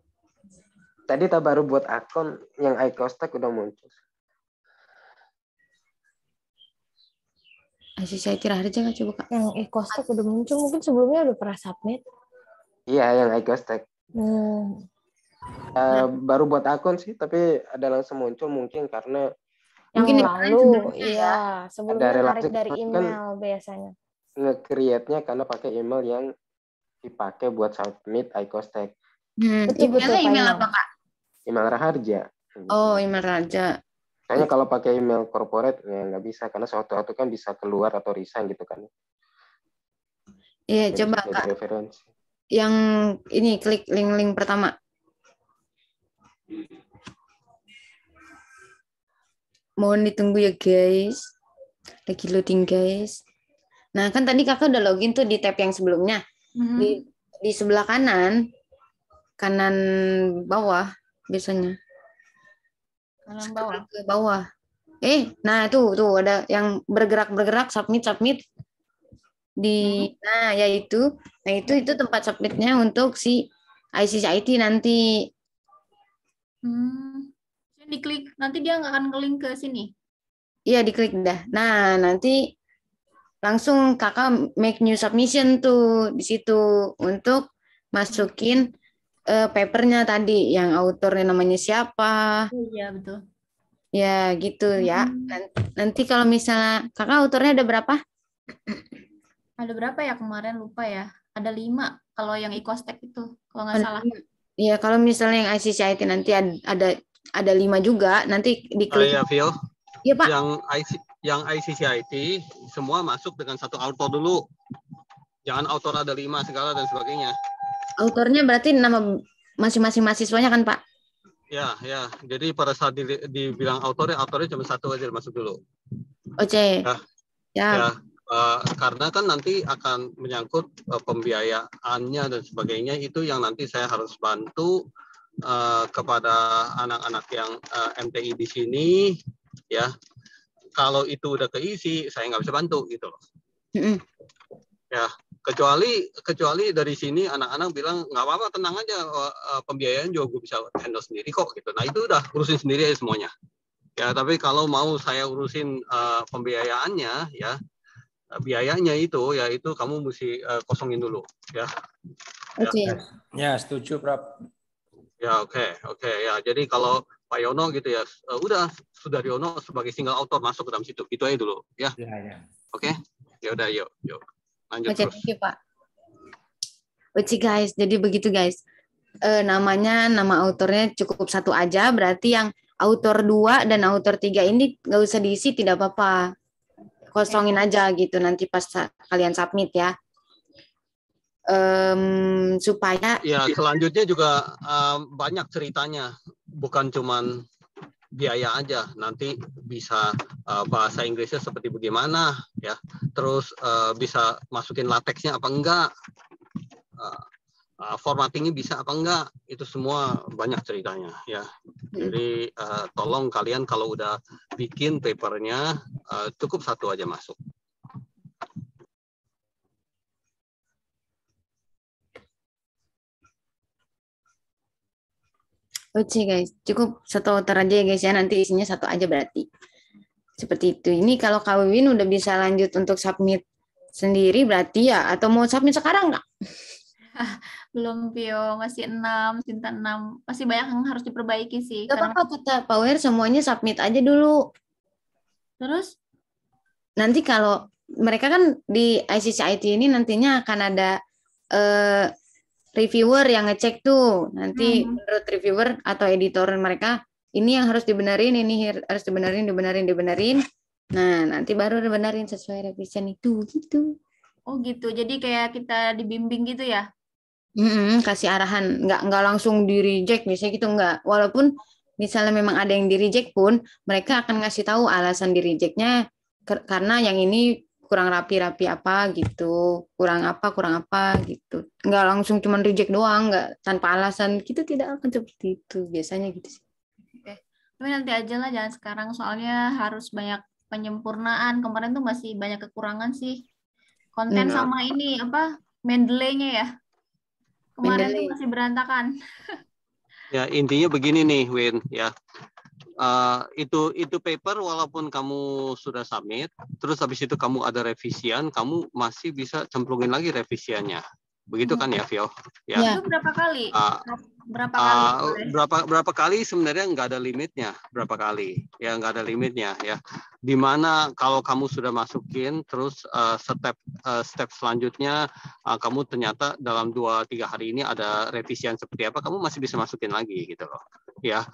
Tadi tak baru buat akun yang iCostek udah muncul. ICCIT Raharja nggak coba Kak? Yang iCostek udah muncul, mungkin sebelumnya udah pernah submit. Iya, yang iCostek. Baru buat akun sih, tapi ada langsung muncul mungkin karena Mungkin lalu, iya, sebelumnya narik dari kan email biasanya. Nge-create-nya karena pakai email yang dipakai buat submit iCostek. Emailnya email apa Kak? Email Raharja. Oh, email Raharja. Kayaknya kalau pakai email corporate ya nggak bisa, karena sewaktu-waktu kan bisa keluar atau resign gitu kan. Iya, coba Kak. Referensi. Yang ini klik link pertama. Mohon ditunggu ya guys. Lagi loading guys. Nah, kan tadi Kakak udah login tuh di tab yang sebelumnya. Di sebelah kanan bawah biasanya. Kanan bawah. Ke bawah. Nah tuh ada yang bergerak submit. Nah, yaitu. Nah, itu tempat submitnya untuk si ICCIT nanti. Diklik, nanti dia nggak akan nge-link ke sini. Iya, diklik dah. Nah, nanti langsung Kakak make new submission tuh di situ untuk masukin papernya tadi yang autornya namanya siapa. Iya, betul. Ya, gitu ya. Nanti kalau misalnya Kakak autornya ada berapa? Ada berapa ya kemarin, lupa ya. Ada 5 kalau yang iCostek itu, kalau nggak salah. Iya, kalau misalnya yang ICCIT nanti ada 5 juga, nanti diklik. Iya, Phil. Iya, Pak. Yang ICCIT semua masuk dengan satu autor dulu. Jangan autor ada 5 segala dan sebagainya. Autornya berarti nama masing-masing mahasiswanya kan, Pak? Ya. Jadi pada saat dibilang autornya cuma satu aja masuk dulu. Oke. Ya. Karena kan nanti akan menyangkut pembiayaannya dan sebagainya, itu yang nanti saya harus bantu kepada anak-anak yang MTI di sini, ya. Kalau itu udah keisi, saya nggak bisa bantu gitu loh. Ya, kecuali dari sini anak-anak bilang nggak apa-apa, tenang aja, pembiayaan juga gue bisa handle sendiri kok gitu. Nah, itu udah urusin sendiri aja semuanya. Ya, tapi kalau mau saya urusin pembiayaannya, ya biayanya itu kamu mesti kosongin dulu, ya. Oke. Ya, setuju, Prof. Ya, oke. Ya, jadi kalau Pak Yono gitu ya, udah Sudaryono sebagai single author masuk ke dalam situ, gitu aja dulu ya. Oke, ya udah yuk lanjut terus. Thank you, Pak. Oke guys, jadi begitu guys. Nama autornya cukup satu aja, berarti yang autor 2 dan autor 3 ini nggak usah diisi, tidak apa-apa. Kosongin aja gitu nanti pas kalian submit ya. Supaya ya selanjutnya juga banyak ceritanya, bukan cuman biaya aja, nanti bisa bahasa Inggrisnya seperti bagaimana ya, terus bisa masukin lateksnya apa enggak, formattingnya bisa apa enggak, itu semua banyak ceritanya ya. Jadi tolong kalian kalau udah bikin papernya cukup satu aja masuk. Oke guys, cukup satu author aja ya guys ya, nanti isinya satu aja berarti. Seperti itu. Ini kalau Kak Wiwin udah bisa lanjut untuk submit sendiri berarti ya, atau mau submit sekarang nggak? Belum, Pio, masih 6, Sinta 6. Masih banyak yang harus diperbaiki sih. Gak apa-apa, kata Power semuanya submit aja dulu. Terus? Nanti kalau mereka kan di ICCIT ini nantinya akan ada reviewer yang ngecek tuh. Nanti menurut reviewer atau editor mereka, ini yang harus dibenerin, ini harus dibenerin. Nah, nanti baru dibenerin sesuai revision itu gitu. Oh gitu. Jadi kayak kita dibimbing gitu ya? Kasih arahan, nggak langsung di reject biasanya gitu, nggak. Walaupun misalnya memang ada yang di reject pun, mereka akan ngasih tahu alasan di rejectnya karena yang ini kurang rapi apa gitu, kurang apa gitu. Nggak langsung cuman reject doang, nggak tanpa alasan, kita tidak akan seperti itu biasanya gitu sih. Oke, tapi nanti aja lah, jangan sekarang soalnya harus banyak penyempurnaan. Kemarin tuh masih banyak kekurangan sih. Konten sama ini apa Mendeley-nya ya. Kemarin tuh masih berantakan. Ya intinya begini nih Win ya. Itu paper walaupun kamu sudah submit, terus habis itu kamu ada revisian, kamu masih bisa cemplungin lagi revisiannya. Begitu kan ya, Vio? Ya. Itu berapa kali? Berapa kali sebenarnya nggak ada limitnya. Berapa kali? Ya nggak ada limitnya ya. Dimana kalau kamu sudah masukin, terus step selanjutnya kamu ternyata dalam 2-3 hari ini ada revisian seperti apa, kamu masih bisa masukin lagi gitu loh. Ya,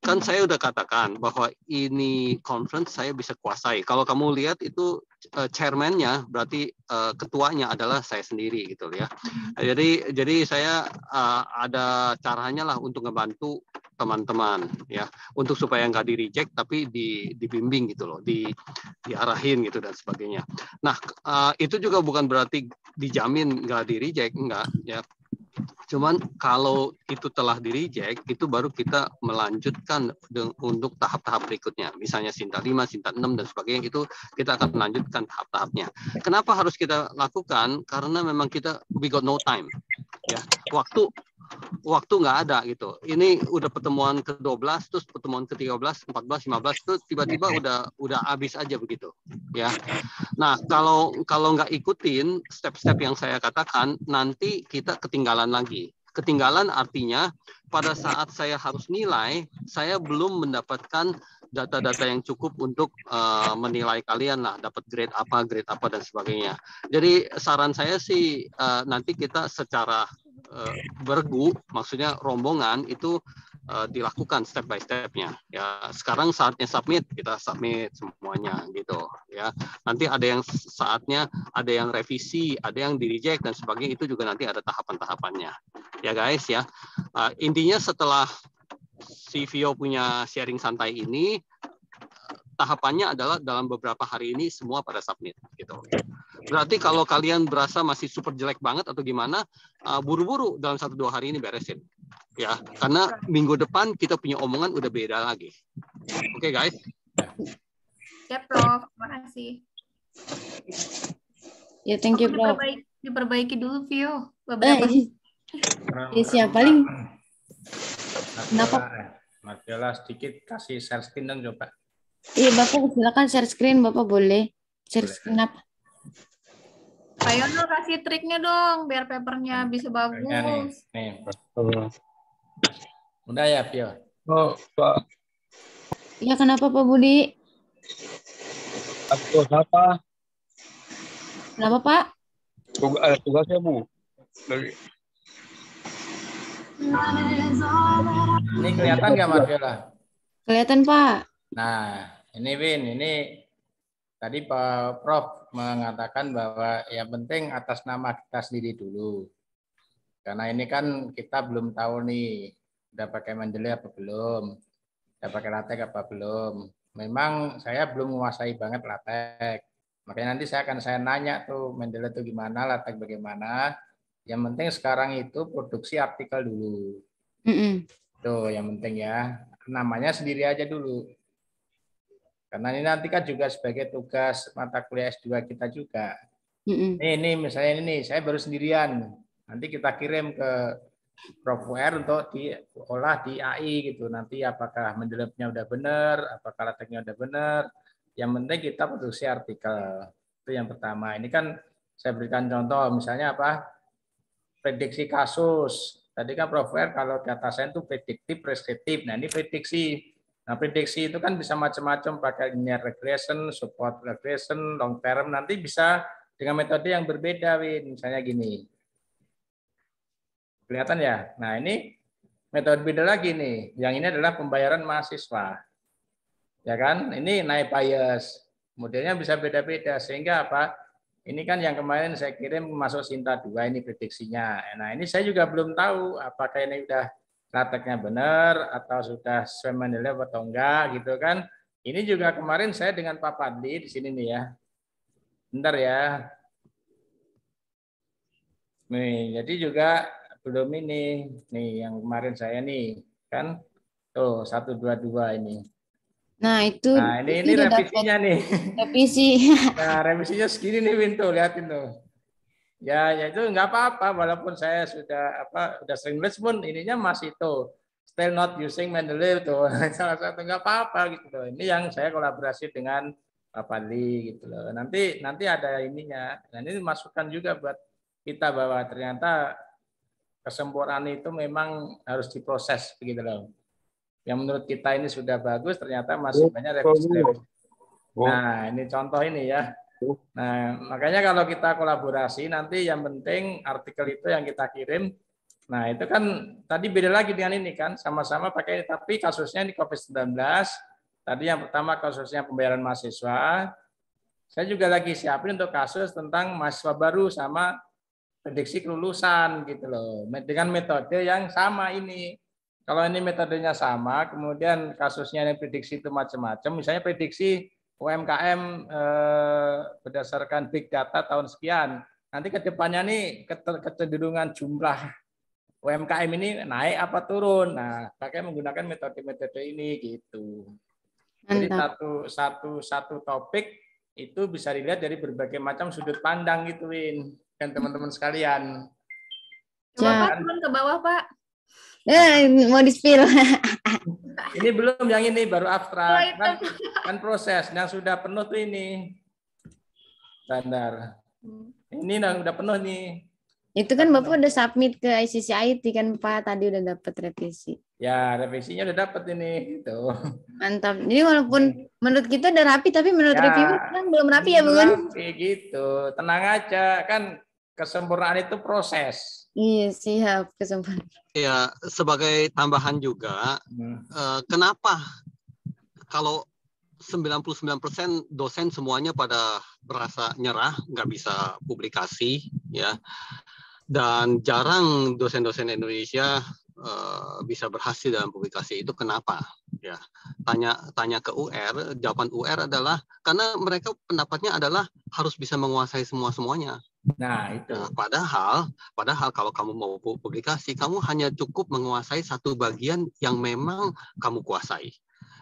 kan saya udah katakan bahwa ini conference saya bisa kuasai. Kalau kamu lihat itu chairman-nya berarti ketuanya adalah saya sendiri gitu ya. Jadi saya ada caranya lah untuk ngebantu teman-teman ya, untuk supaya nggak di reject tapi dibimbing gitu loh, diarahin gitu dan sebagainya. Nah itu juga bukan berarti dijamin nggak di reject, enggak ya. Cuman kalau itu telah di reject, itu baru kita melanjutkan untuk tahap-tahap berikutnya. Misalnya Sinta 5, Sinta 6 dan sebagainya, itu kita akan melanjutkan tahap-tahapnya. Kenapa harus kita lakukan? Karena memang we got no time. Ya, waktu nggak ada gitu. Ini udah pertemuan ke-12, terus pertemuan ke-13, 14, 15, terus tiba-tiba udah habis aja begitu. Ya. Nah, kalau nggak ikutin step-step yang saya katakan, nanti kita ketinggalan lagi. Ketinggalan artinya pada saat saya harus nilai, saya belum mendapatkan data-data yang cukup untuk menilai kalian lah, dapat grade apa dan sebagainya. Jadi saran saya sih nanti kita secara bergu, maksudnya rombongan itu dilakukan step by step-nya. Ya, sekarang saatnya submit, kita submit semuanya gitu ya. Nanti ada yang saatnya, ada yang revisi, ada yang di reject dan sebagainya, itu juga nanti ada tahapan-tahapannya. Ya guys ya. Intinya setelah si Vio punya sharing santai ini, tahapannya adalah dalam beberapa hari ini semua pada submit gitu. Berarti kalau kalian berasa masih super jelek banget atau gimana, buru-buru dalam 1-2 hari ini beresin. Ya, karena minggu depan kita punya omongan udah beda lagi. Oke, guys. Ya, Prof. Terima kasih. Ya, thank you, Prof. Diperbaiki dulu, Vio. Beberapa. Siap, paling. Kenapa? Madela sedikit kasih share screen dong coba. Iya, Bapak silakan share screen, Bapak boleh. Share screen apa? Pak Yono kasih triknya dong biar papernya bisa bagus. Nih. Udah ya, Pio? Oh, Pak. Ya, kenapa Pak Budi? Tugas apa? Kenapa Pak? Tugasnya Bu. Ini kelihatan nggak Mas Viola? Kelihatan Pak. Nah, ini Win, ini tadi Pak Prof mengatakan bahwa yang penting atas nama kita sendiri dulu. Karena ini kan kita belum tahu nih, udah pakai Mendeley apa belum, udah pakai LaTeX apa belum. Memang saya belum menguasai banget LaTeX. Makanya nanti saya nanya tuh Mendeley itu gimana, LaTeX bagaimana. Yang penting sekarang itu produksi artikel dulu. Tuh yang penting ya, namanya sendiri aja dulu. Karena ini nanti kan juga sebagai tugas mata kuliah S2 kita juga. Ini misalnya ini saya baru sendirian. Nanti kita kirim ke Prof UR untuk diolah di AI gitu. Nanti apakah mendelepnya udah benar, apakah LaTeX-nya udah benar. Yang penting kita produksi artikel. Itu yang pertama. Ini kan saya berikan contoh misalnya apa? Prediksi kasus. Tadi kan Prof UR kalau data science itu prediktif, preskriptif. Nah, ini prediksi. Nah, prediksi itu kan bisa macam-macam pakai linear regression, support regression, long term. Nanti bisa dengan metode yang berbeda, Win. Misalnya gini. Kelihatan ya? Nah, ini metode beda lagi nih. Yang ini adalah pembayaran mahasiswa. Ya kan? Ini naik bias. Modelnya bisa beda-beda. Sehingga apa? Ini kan yang kemarin saya kirim masuk Sinta 2, ini prediksinya. Nah, ini saya juga belum tahu apakah ini udah LaTeX-nya benar atau sudah sesuai Mendeley atau enggak gitu kan. Ini juga kemarin saya dengan Pak Padli di sini nih ya. Bentar ya. Nih, jadi juga belum ini. Nih yang kemarin saya nih kan. Tuh 122 ini. Nah, itu ini revisinya nih. Revisi. Nah, revisinya segini nih Winto, lihatin tuh. Ya itu nggak apa-apa walaupun saya sudah udah sering nulis pun ininya masih tuh still not using Mendeley tuh. Salah satu nggak apa-apa gitu loh. Ini yang saya kolaborasi dengan Pak Padli gitu loh. Nanti ada ininya. Nah, ini masukan juga buat kita bahwa ternyata kesempurnaan itu memang harus diproses begitu loh. Yang menurut kita ini sudah bagus, ternyata masih banyak revisi. Nah, ini contoh ini ya. Nah, makanya kalau kita kolaborasi, nanti yang penting artikel itu yang kita kirim. Nah, itu kan tadi beda lagi dengan ini kan, sama-sama pakai, tapi kasusnya ini COVID-19. Tadi yang pertama kasusnya pembayaran mahasiswa. Saya juga lagi siapin untuk kasus tentang mahasiswa baru sama prediksi kelulusan gitu loh. Dengan metode yang sama ini. Kalau ini metodenya sama, kemudian kasusnya yang prediksi itu macam-macam, misalnya prediksi UMKM berdasarkan big data tahun sekian, nanti ke depannya nih kecenderungan jumlah UMKM ini naik apa turun. Nah, pakai menggunakan metode-metode ini gitu. Jadi satu topik itu bisa dilihat dari berbagai macam sudut pandang gitu, Win, dan teman-teman sekalian. Coba Pak turun ke bawah, Pak. Mau di-spill. Ini belum, yang ini baru abstrak. Kan proses. Yang sudah penuh tuh ini. Standar. Ini udah penuh nih. Itu kan Bapak udah submit ke ICCIT kan Pak, tadi udah dapat revisi. Ya, revisinya udah dapat ini gitu. Mantap. Jadi walaupun menurut kita udah rapi, tapi menurut reviewer kan belum rapi ya, Bun? Rapi gitu. Tenang aja, kan kesempurnaan itu proses. Iya, siap, kesempurnaan. Ya, sebagai tambahan juga, kenapa kalau 99% dosen semuanya pada berasa nyerah, nggak bisa publikasi, ya, dan jarang dosen-dosen Indonesia bisa berhasil dalam publikasi, itu kenapa? Ya, tanya ke UR, jawaban UR adalah karena mereka pendapatnya adalah harus bisa menguasai semuanya. Nah, itu. Nah, padahal kalau kamu mau publikasi, kamu hanya cukup menguasai satu bagian yang memang kamu kuasai.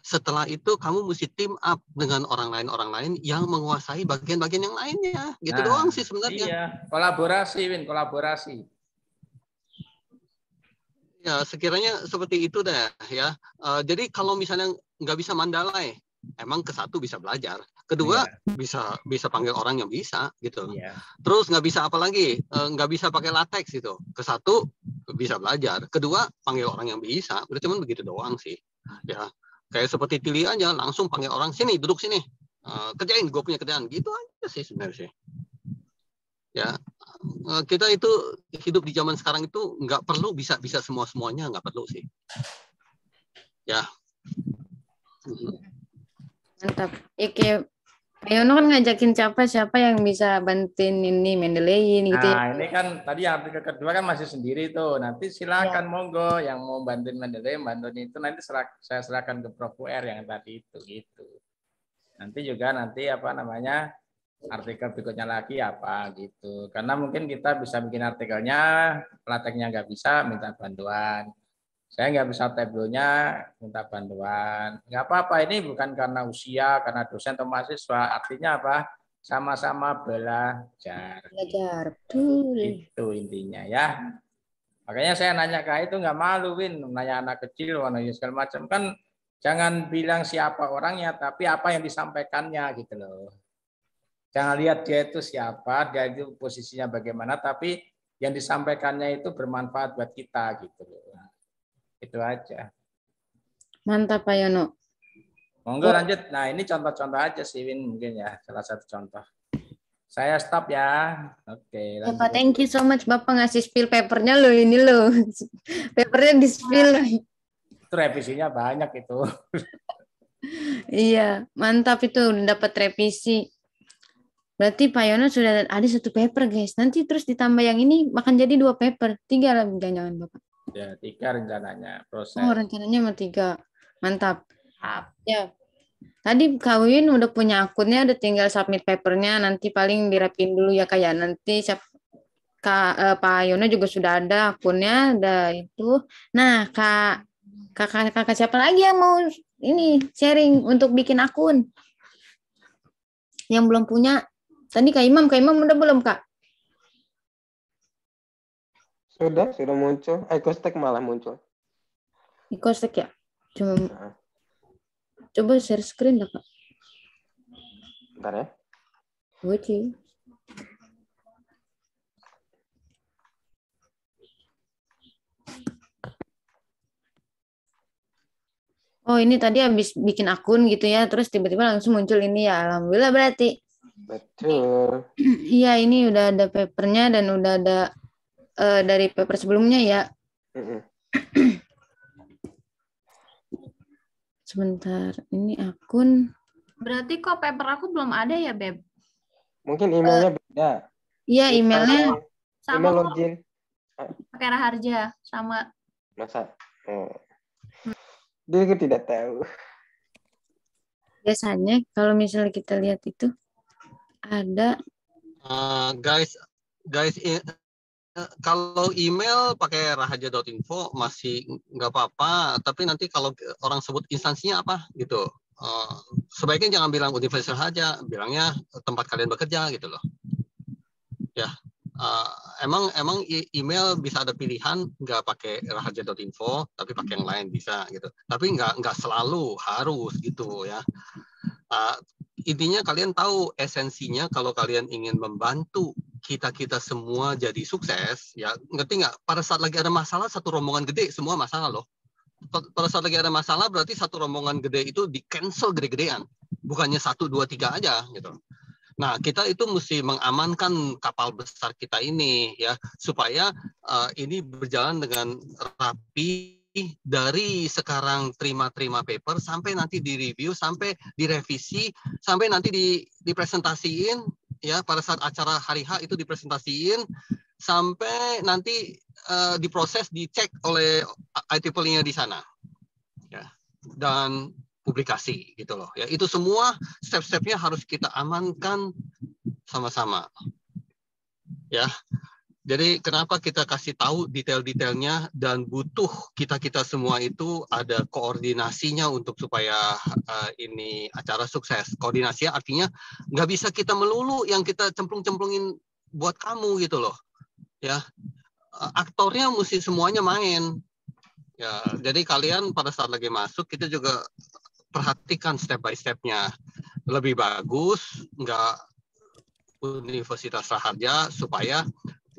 Setelah itu kamu mesti team up dengan orang lain yang menguasai bagian-bagian yang lainnya. Gitu doang sih sebenarnya. Iya, kolaborasi, Win, kolaborasi. Ya, sekiranya seperti itu deh ya. Jadi kalau misalnya nggak bisa Mandalay, emang ke satu bisa belajar, kedua bisa panggil orang yang bisa gitu. Terus nggak bisa apa lagi, nggak bisa pakai LaTeX gitu. Ke satu bisa belajar, kedua panggil orang yang bisa. Berarti cuma begitu doang sih. Ya, Kayak seperti Tili aja, langsung panggil orang sini, duduk sini, kerjain, gue punya kerjaan, gitu aja sih sebenarnya sih. Ya, kita itu hidup di zaman sekarang itu nggak perlu bisa semuanya, nggak perlu sih. Ya. Mantap. Ya kayak Pak Yono kan ngajakin siapa yang bisa bantuin ini Mendeleyin gitu ya. Nah, ini kan tadi yang artikel kedua kan masih sendiri tuh. Nanti silakan monggo yang mau bantuin Mendeleyin, bantuin itu nanti saya serahkan ke Prof UR yang tadi itu gitu. Nanti juga apa namanya artikel berikutnya lagi apa gitu. Karena mungkin kita bisa bikin artikelnya, prakteknya nggak bisa, minta bantuan. Saya nggak bisa tablonya, minta bantuan. Nggak apa-apa, ini bukan karena usia, karena dosen atau mahasiswa. Artinya apa? Sama-sama belajar. Belajar, betul. Itu intinya ya. Makanya saya nanya ke itu nggak malu, Win. Nanya anak kecil, nanya segala macam. Kan jangan bilang siapa orangnya, tapi apa yang disampaikannya gitu loh. Jangan lihat dia itu siapa, dia itu posisinya bagaimana, tapi yang disampaikannya itu bermanfaat buat kita gitu loh. Itu aja. Mantap Pak Yono. Monggo lanjut. Nah ini contoh-contoh aja sih Win mungkin ya, salah satu contoh. Saya stop ya. Oke. Ya Pak, thank you so much Bapak ngasih spill papernya loh ini loh. Papernya di spill. Itu revisinya banyak itu. Iya, mantap itu dapat revisi. Berarti Pak Yono sudah ada 1 paper guys. Nanti terus ditambah yang ini makan jadi 2 paper, 3 lah jangan Bapak. Ya, 3 rencananya proses. Oh, rencananya mau 3. Mantap. Ya. Tadi Kak Win udah punya akunnya, udah tinggal submit papernya. Nanti paling dirapin dulu ya kayak nanti Pak Yono juga sudah ada akunnya, ada itu. Nah, kakak siapa lagi yang mau ini sharing untuk bikin akun? Yang belum punya. Tadi Kak Imam udah belum Kak? Sudah muncul. Ecostek malah muncul. Ecostek ya? Coba share screen lah, Kak. Bentar ya. Wait you. Oh, ini tadi habis bikin akun gitu ya, terus tiba-tiba langsung muncul ini ya. Alhamdulillah berarti. Betul. Iya, ini udah ada papernya dan udah ada dari paper sebelumnya ya. Sebentar, ini akun. Berarti kok paper aku belum ada ya, Beb? Mungkin emailnya beda. Iya, emailnya sama email login. Pakai Raharja sama. Masa? Oh. Dia tidak tahu. Biasanya kalau misalnya kita lihat itu ada guys kalau email pakai rahaja.info masih nggak apa-apa, tapi nanti kalau orang sebut instansinya apa gitu, sebaiknya jangan bilang universitas Rahaja, bilangnya tempat kalian bekerja gitu loh. Ya, emang email bisa ada pilihan nggak pakai rahaja.info, tapi pakai yang lain bisa gitu. Tapi nggak selalu harus gitu ya. Intinya kalian tahu esensinya kalau kalian ingin membantu kita semua jadi sukses, ya ngerti nggak? Pada saat lagi ada masalah, satu rombongan gede semua masalah loh. Pada saat lagi ada masalah berarti satu rombongan gede itu di cancel gede-gedean, bukannya 1, 2, 3 aja gitu. Nah kita itu mesti mengamankan kapal besar kita ini ya supaya ini berjalan dengan rapi. Dari sekarang terima paper sampai nanti direview, sampai direvisi, sampai nanti dipresentasiin ya pada saat acara hari H itu dipresentasiin, sampai nanti diproses, dicek oleh IEEE-nya di sana ya, dan publikasi gitu loh ya. Itu semua step-stepnya harus kita amankan sama-sama ya. Jadi kenapa kita kasih tahu detail-detailnya dan butuh kita semua itu ada koordinasinya untuk supaya ini acara sukses. Koordinasi artinya nggak bisa kita melulu yang kita cemplung-cemplungin buat kamu gitu loh. Ya, aktornya mesti semuanya main. Ya, jadi kalian pada saat lagi masuk kita juga perhatikan step by stepnya. Lebih bagus nggak Universitas Raharja supaya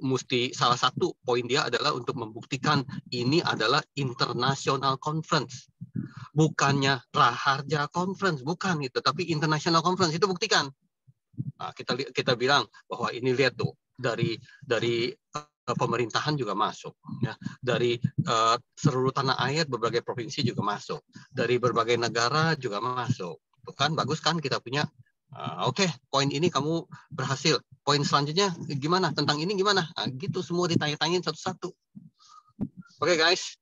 mesti salah satu poin dia adalah untuk membuktikan ini adalah international conference. bukannya Raharja Conference, bukan itu, tapi International Conference. Itu buktikan. Nah, kita bilang bahwa ini lihat tuh dari pemerintahan juga masuk, ya, dari seluruh tanah air berbagai provinsi juga masuk, dari berbagai negara juga masuk. Tuh kan bagus kan kita punya. Oke, poin ini kamu berhasil. Poin selanjutnya gimana? Tentang ini gimana? Nah, gitu semua ditanya-tanyain satu-satu. Oke guys,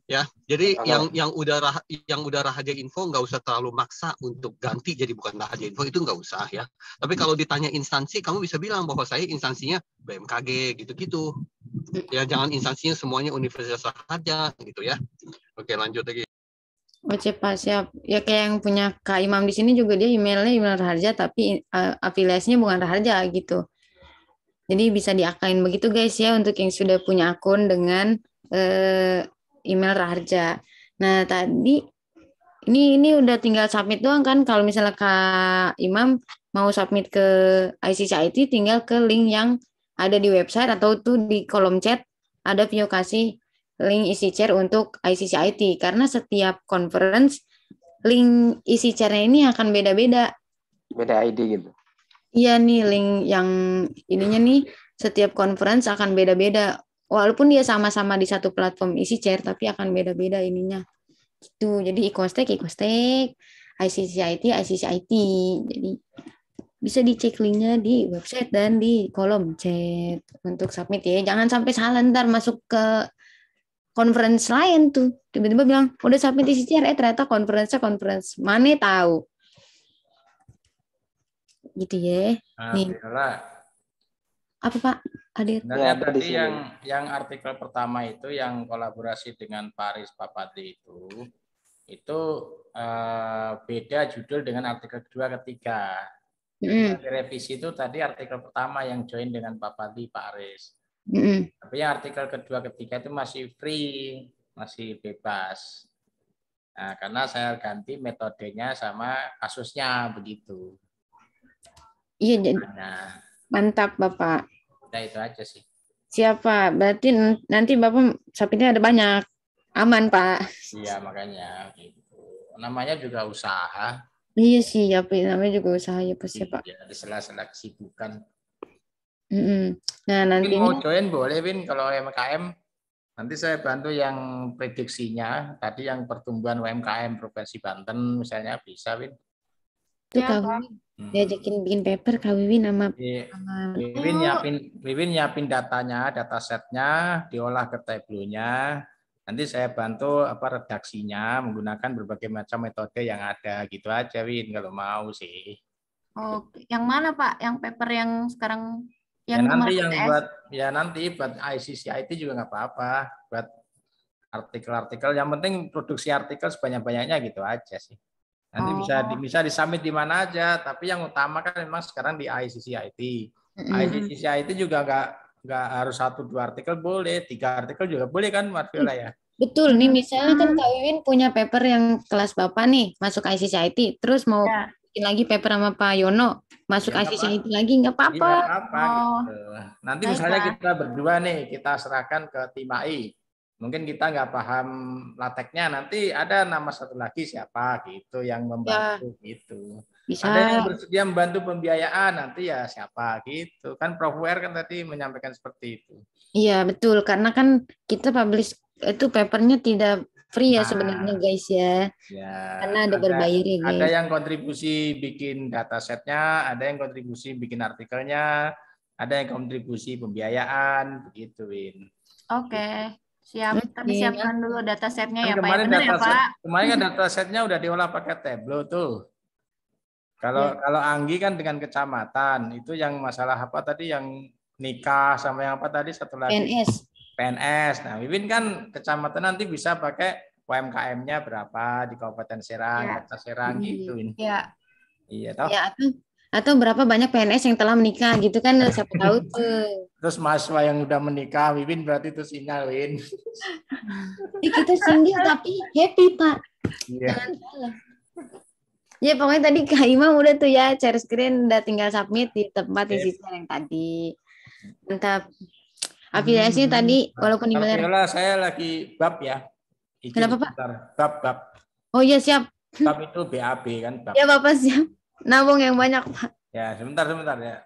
ya. Jadi yang udah Raharja Info nggak usah terlalu maksa untuk ganti jadi bukan Raharja Info, itu nggak usah ya. Tapi kalau ditanya instansi, kamu bisa bilang bahwa saya instansinya BMKG gitu-gitu. Ya jangan instansinya semuanya Universitas Raharja gitu ya. Oke lanjut lagi. Oke Pak, siap. Ya kayak yang punya Kak Imam di sini juga dia emailnya email Raharja tapi afiliasinya bukan Raharja gitu. Jadi bisa diakalin begitu guys ya untuk yang sudah punya akun dengan email Raharja. Nah tadi ini udah tinggal submit doang kan. Kalau misalnya Kak Imam mau submit ke ICCIT tinggal ke link yang ada di website atau tuh di kolom chat ada Vio kasih link isi share untuk ICCIT karena setiap conference link isi share-nya ini akan beda-beda. Beda ID gitu. Iya nih link yang ininya nih setiap conference akan beda-beda. Walaupun dia sama-sama di satu platform isi share tapi akan beda-beda ininya. Gitu. Jadi ICOSTEC, ICCIT. Jadi bisa dicek linknya di website dan di kolom chat untuk submit ya. Jangan sampai salah ntar masuk ke conference lain tuh. Tiba-tiba bilang, udah submit isi share, ternyata conference. Mana tahu. Gitu ya. Nih. Apa Pak? Hadir. Sebenarnya tadi yang artikel pertama itu yang kolaborasi dengan Paris Papatri itu beda judul dengan artikel kedua ketiga. Yang direvisi itu tadi artikel pertama yang join dengan Papatri Pak Aris. Tapi yang artikel kedua ketiga itu masih free, masih bebas. Nah, karena saya ganti metodenya sama kasusnya begitu. Iya jadi. Mantap Bapak. Nah itu aja sih. Siapa? Berarti nanti Bapak submitnya ada banyak. Aman Pak. Iya makanya gitu. Namanya juga usaha. Iya sih, ya namanya juga usaha ya pasti Pak. Iya, di sela-sela kesibukan. Nah nanti mau join boleh Win kalau UMKM. Nanti saya bantu yang prediksinya. Tadi yang pertumbuhan UMKM Provinsi Banten misalnya bisa Win. Itu Kak Wiwin diajakin bikin paper Kak Wiwin sama Wiwin nyiapin datanya, datasetnya, diolah ke tablonya. Nanti saya bantu redaksinya menggunakan berbagai macam metode yang ada gitu aja Win kalau mau sih. Oh, yang mana Pak? Yang paper yang sekarang yang nanti buat ICCIT juga nggak apa-apa, buat artikel-artikel. Yang penting produksi artikel sebanyak-banyaknya gitu aja sih. Nanti bisa disubmit di mana aja, tapi yang utama kan memang sekarang di ICCIT. ICCIT juga nggak harus 1-2 artikel, boleh 3 artikel juga boleh kan Mbak Viola ya. Betul nih, misalnya kan Kak Wiwin punya paper yang kelas Bapak nih masuk ICCIT, terus mau bikin lagi paper sama Pak Yono masuk ICCIT lagi nggak apa-apa. Gitu. Nanti misalnya kita berdua nih kita serahkan ke tim AI. Mungkin kita nggak paham lateknya, nanti ada nama satu lagi siapa gitu yang membantu gitu. Bisa. Ada yang bersedia membantu pembiayaan, nanti ya siapa gitu. Kan Prof WR kan tadi menyampaikan seperti itu. Iya betul, karena kan kita publish itu papernya tidak free ya sebenarnya guys ya. Karena ada berbayar ya guys. Ada yang kontribusi bikin datasetnya, ada yang kontribusi bikin artikelnya, ada yang kontribusi pembiayaan, begitu Win. Oke. Siap, tapi siapkan dulu datasetnya ya Pak. Kemarin Benar ya Pak? Kemarin kan datasetnya udah diolah pakai Tableau tuh. Kalau Anggi kan dengan kecamatan, itu yang masalah apa tadi yang nikah sama yang apa tadi satu lagi? PNS. Nah, Wiwin kan kecamatan nanti bisa pakai UMKM-nya berapa di Kabupaten Serang, Kota Serang gitu. Iya. Iya toh. Ya, atau berapa banyak PNS yang telah menikah gitu kan siapa tahu tuh. Terus mahasiswa yang udah menikah, Wiwin berarti itu sinyal Win. Kita single tapi happy Pak. Iya. Jangan salah. Ya pokoknya tadi Kak Imam udah tuh ya share screen udah tinggal submit di tempat isi yang tadi. Mantap. Afiliasinya tadi walaupun emailnya. Saya lagi bab ya. Kenapa Pak? Bab. Oh iya siap. Bab itu BAB kan. Bab. Ya Bapak siap. Nabung yang banyak Pak. Ya sebentar ya.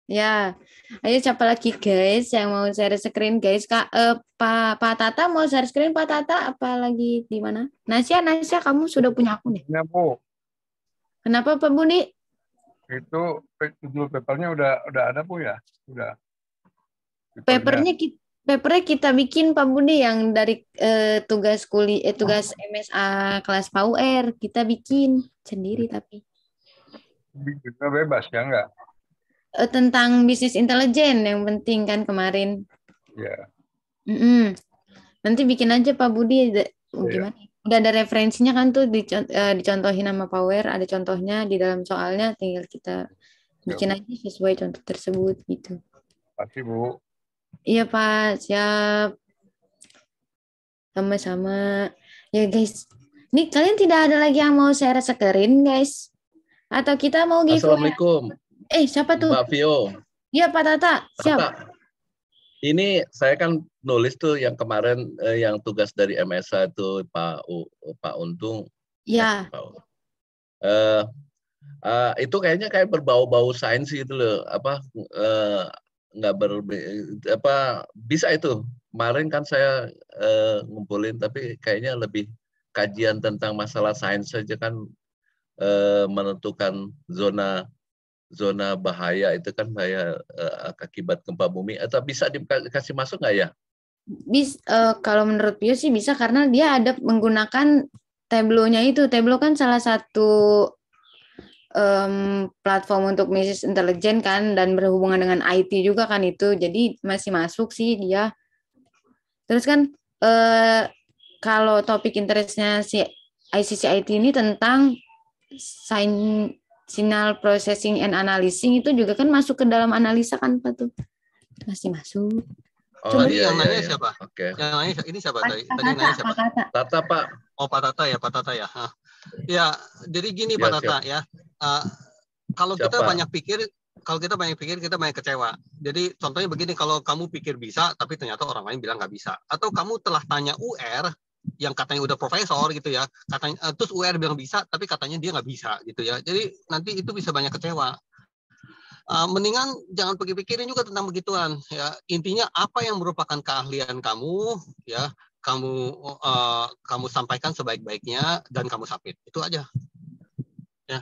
Ya, ayo siapa lagi guys yang mau share screen guys? Kak, Pak Tata mau share screen Pak Tata? Apa lagi di mana? Nasya, kamu sudah punya akun ya? Ya, Bu. Kenapa Pak Budi? Itu judul papernya udah ada Bu ya? Udah. Papernya kita bikin Pak Budi yang dari tugas tugas MSA kelas PAUR kita bikin sendiri tapi. Bikinnya bebas ya enggak? Tentang bisnis intelijen yang penting kan kemarin. Ya. Nanti bikin aja Pak Budi. Gimana? Udah ada referensinya kan tuh dicontohin sama Power, ada contohnya di dalam soalnya, tinggal kita bikin aja sesuai contoh tersebut gitu. Pasti Bu. Iya Pak, siap. Sama-sama. Ya guys, nih kalian tidak ada lagi yang mau share screen guys? Atau kita mau giveaway? Assalamualaikum. Siapa tuh? Mbak Vio. Iya Pak Tata, siap. Tata. Ini saya kan nulis tuh yang kemarin yang tugas dari MSA itu Pak Untung. Iya. Itu kayaknya kayak berbau-bau sains gitu loh. Bisa itu. Kemarin kan saya ngumpulin tapi kayaknya lebih kajian tentang masalah sains saja kan menentukan zona bahaya itu kan bahaya akibat gempa bumi, atau bisa dikasih masuk nggak ya? Kalau menurut Pio sih bisa karena dia ada menggunakan Tableau-nya itu. Tableau kan salah satu platform untuk bisnis intelijen kan dan berhubungan dengan IT juga kan itu. Jadi masih masuk sih dia. Terus kan kalau topik interestnya si ICCIT ini tentang signal processing and analyzing itu juga kan masuk ke dalam analisa kan Pak tuh. Masih masuk. Tadi yang nanya siapa? Oke. Yang nanya ini siapa tadi? Tadi nanya siapa? Tata Pak. Oh Pak Tata ya, Pak Tata ya. Ya, jadi gini Pak Tata ya. Kalau kita banyak pikir kita banyak kecewa. Jadi contohnya begini, kalau kamu pikir bisa tapi ternyata orang lain bilang nggak bisa. Atau kamu telah tanya UR yang katanya udah profesor gitu ya, katanya terus UR bilang bisa tapi katanya dia nggak bisa gitu ya. Jadi nanti itu bisa banyak kecewa. Mendingan jangan pikirin juga tentang begituan ya. Intinya apa yang merupakan keahlian kamu ya, kamu sampaikan sebaik-baiknya dan kamu submit. Itu aja. Ya.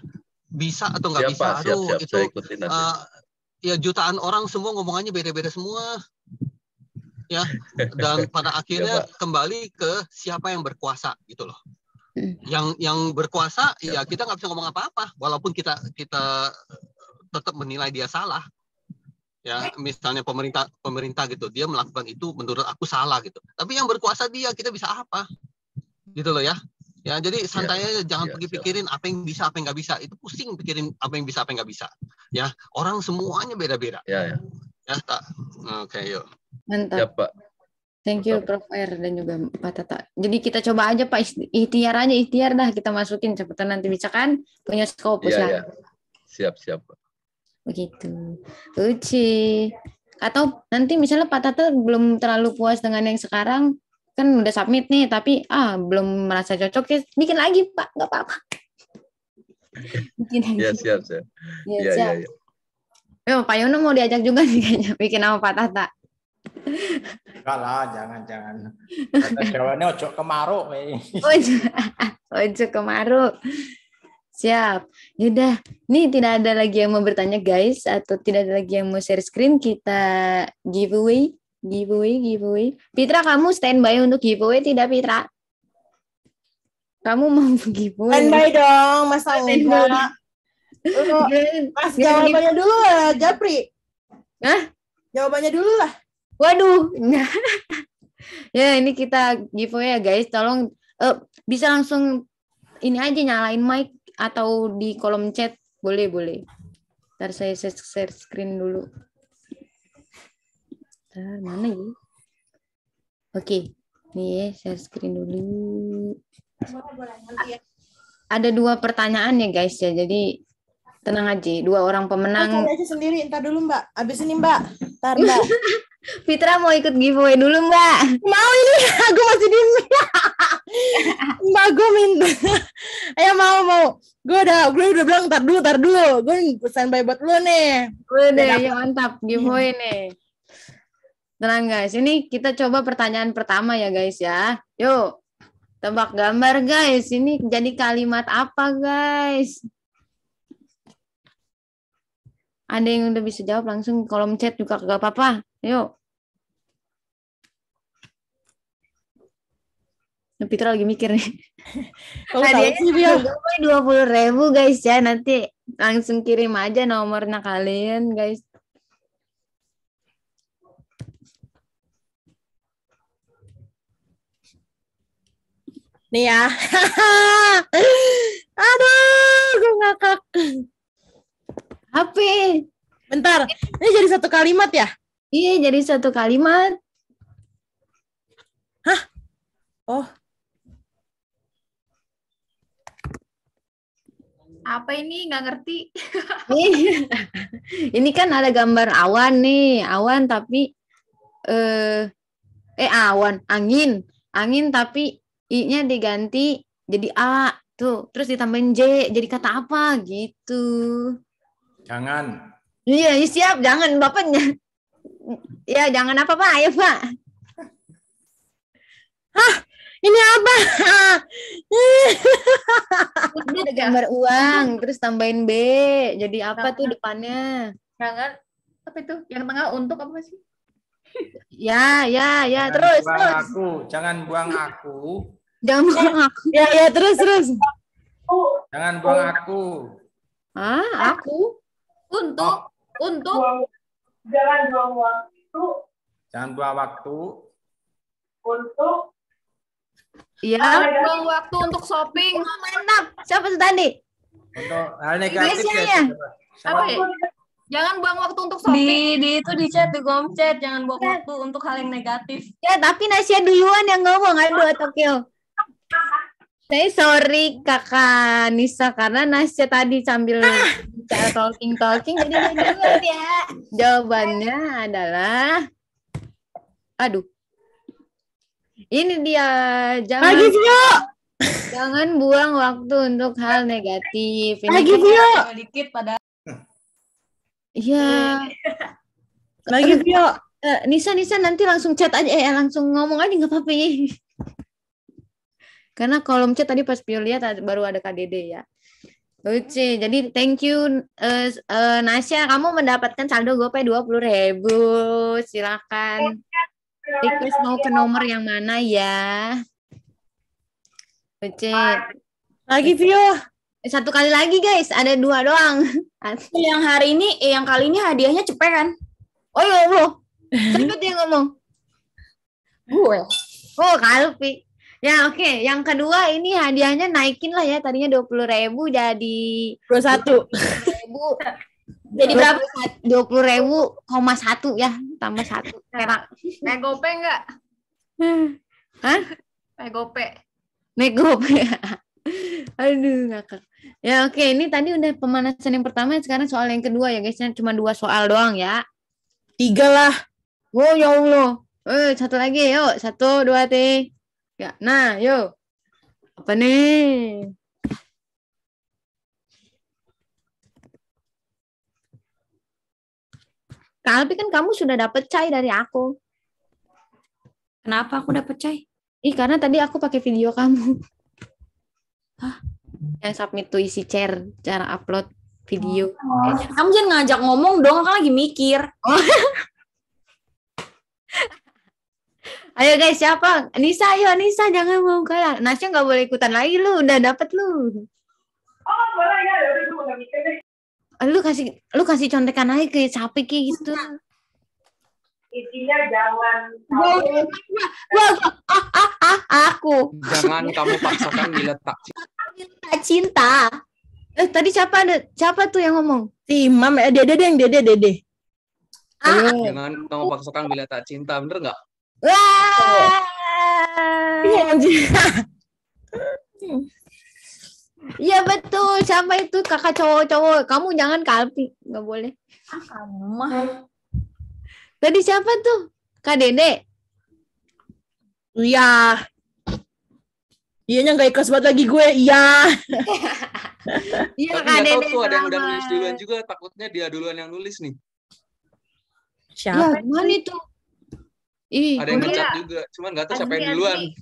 Bisa atau nggak bisa, aduh itu ya jutaan orang semua ngomongannya beda-beda semua. Ya, dan pada akhirnya kembali ke siapa yang berkuasa gitu loh. Yang berkuasa ya kita nggak bisa ngomong apa-apa walaupun kita tetap menilai dia salah. Ya, misalnya pemerintah gitu, dia melakukan itu menurut aku salah gitu. Tapi yang berkuasa dia, kita bisa apa? Gitu loh ya. Ya, jadi santai aja, jangan pikirin apa yang bisa, apa yang nggak bisa. Itu pusing pikirin apa yang bisa, apa yang nggak bisa. Ya, orang semuanya beda-beda. Ya, tak. Oke, yuk. Mantap. Ya, Pak. Thank you Prof. R dan juga Pak Tata. Jadi kita coba aja Pak, ikhtiar dah kita masukin cepetan nanti bisa kan punya Scopus lah. Ya. Siap Pak. Begitu. Uci. Atau nanti misalnya Pak Tata belum terlalu puas dengan yang sekarang, kan udah submit nih tapi belum merasa cocok ya bikin lagi Pak, nggak apa-apa. Bikin lagi. Ya siap. Ya. Pak Yono mau diajak juga nih kayaknya bikin sama Pak Tata. Enggak lah, jangan. Kata Jawanya ojo kemaruk. Ojo kemaruk. Siap. Yaudah, nih tidak ada lagi yang mau bertanya guys, atau tidak ada lagi yang mau share screen, kita giveaway. Fitra, kamu standby untuk giveaway tidak Fitra? Kamu mau giveaway? Standby dong, masa enggak? Mas jawabannya dulu lah, Japri. Hah? Jawabannya dulu lah. Waduh. Ya, ini kita giveaway ya guys. Tolong bisa langsung ini aja nyalain mic atau di kolom chat. Boleh. Ntar saya share screen dulu. Ntar mana ya? Oke. Nih, share screen dulu. Ada 2 pertanyaan ya guys ya. Jadi tenang aja. 2 orang pemenang. Cari aja sendiri. Ntar dulu Mbak. Abis ini Mbak. Ntar Mbak. Fitra mau ikut giveaway dulu Mbak. Mau ini. Aku masih di Mbak gue minta. Ayo mau. Gue udah bilang tar dulu. Gue standby buat lu nih. Udah, ya mantap. Giveaway nih. Tenang guys, ini kita coba pertanyaan pertama ya guys ya. Yuk, tebak gambar guys. Ini jadi kalimat apa guys? Ada yang udah bisa jawab langsung kolom chat juga gak apa-apa. Yuk. Peter lagi mikir nih. Hadiahnya 20.000 guys ya. Nanti langsung kirim aja nomornya kalian guys. Nih ya. Aduh, gue ngakak. HP. Bentar, ini jadi satu kalimat ya? Iya, jadi satu kalimat. Hah? Oh. Apa ini? Nggak ngerti. Ini kan ada gambar awan nih. Awan tapi awan, angin tapi I-nya diganti jadi A tuh, terus ditambahin J jadi kata apa gitu. Jangan. Iya, siap, jangan bapaknya. Ya, jangan apa Pak, ayo Pak. Hah, ini apa? Ini ada gambar uang, terus tambahin B, jadi apa tuh depannya? Jangan, apa itu? Yang tengah untuk apa sih? Ya, Jangan terus. Aku, jangan buang aku. Jangan buang aku. Ya, terus. Jangan buang aku. Ah, aku? Untuk. Jangan buang waktu. Jangan buang waktu. Untuk. Iya. Buang waktu untuk shopping. Oh, mantap. Siapa tadi? Untuk hal negatif Inggrisnya ya? Apa ya? Jangan buang waktu untuk shopping. Di chat, di kolom chat. Jangan buang waktu untuk hal yang negatif. Ya, tapi Nasya duluan yang ngomong. Aduh, Tokyo. Saya sorry Kakak Nisa karena Nasya tadi sambil bicara talking jadi duluan ya. Jawabannya adalah ini dia, jangan buang waktu untuk hal negatif. Ini Lagi Vio. Dikit pada. Iya. Lagi Vio. Nisa nanti langsung chat aja, langsung ngomong aja nggak apa-apa ya. Karena kolom chat tadi pas Pio lihat baru ada KDD ya. Oke, jadi thank you Nasya, kamu mendapatkan saldo GoPay 20.000. Silakan. Request mau ke nomor yang mana ya? Oke. Lagi Vio. Satu kali lagi guys, ada 2 doang. Yang kali ini hadiahnya cepet kan? Oh ya Allah. Siapa tuh yang ngomong? Gue. Oh, Kalpi. Ya oke. Yang kedua ini hadiahnya naikin lah ya. Tadinya 20.000 jadi 21. 20.000. Jadi berapa? 20.000,1 ya. Tambah 1 perak. Naik GoPay nggak? Hah? Naik GoPay. Naik GoPay. Aduh, ngakak. Ya oke. Ini tadi udah pemanasan yang pertama. Sekarang soal yang kedua ya guys. Cuma 2 soal doang ya. 3 lah. Oh ya Allah. Satu lagi yuk. 1, 2, 3. Ya, nah, yuk. Apa nih? Kalpi kan kamu sudah dapat cai dari aku. Kenapa aku dapat cai? Karena tadi aku pakai video kamu. Hah? Yang submit to isi share cara upload video. Kamu jangan ngajak ngomong dong, kan lagi mikir. Ayo guys, siapa? Nisa, ayo Nisa, jangan mau kalah. Nasya nggak boleh ikutan lagi, lu udah dapet lu. Oh, boleh ya, udah mikir deh. Lu kasih contekan aja ke sapi gitu. Intinya jangan. Aku. Jangan kamu paksakan bila tak cinta. Tadi siapa tuh yang ngomong? Si Imam, Dede. Jangan kamu paksakan bila tak cinta, bener nggak? Wah. Iya betul. Siapa itu kakak cowok-cowok? Kamu jangan Kalpi, nggak boleh. Kamu mah. Tadi siapa tuh? Kak Dede. Iya. Iyanya nggak ikhlas banget lagi gue. Iya. Iya Tapi Kak nggak tahu Dede tuh ada yang udah nulis selamat. duluan juga. Takutnya dia duluan yang nulis nih. Siapa? Ya, mana itu? Ih, Ada yang kok dia ngecat juga. Cuman nggak tahu siapa yang Azri, duluan. Azri.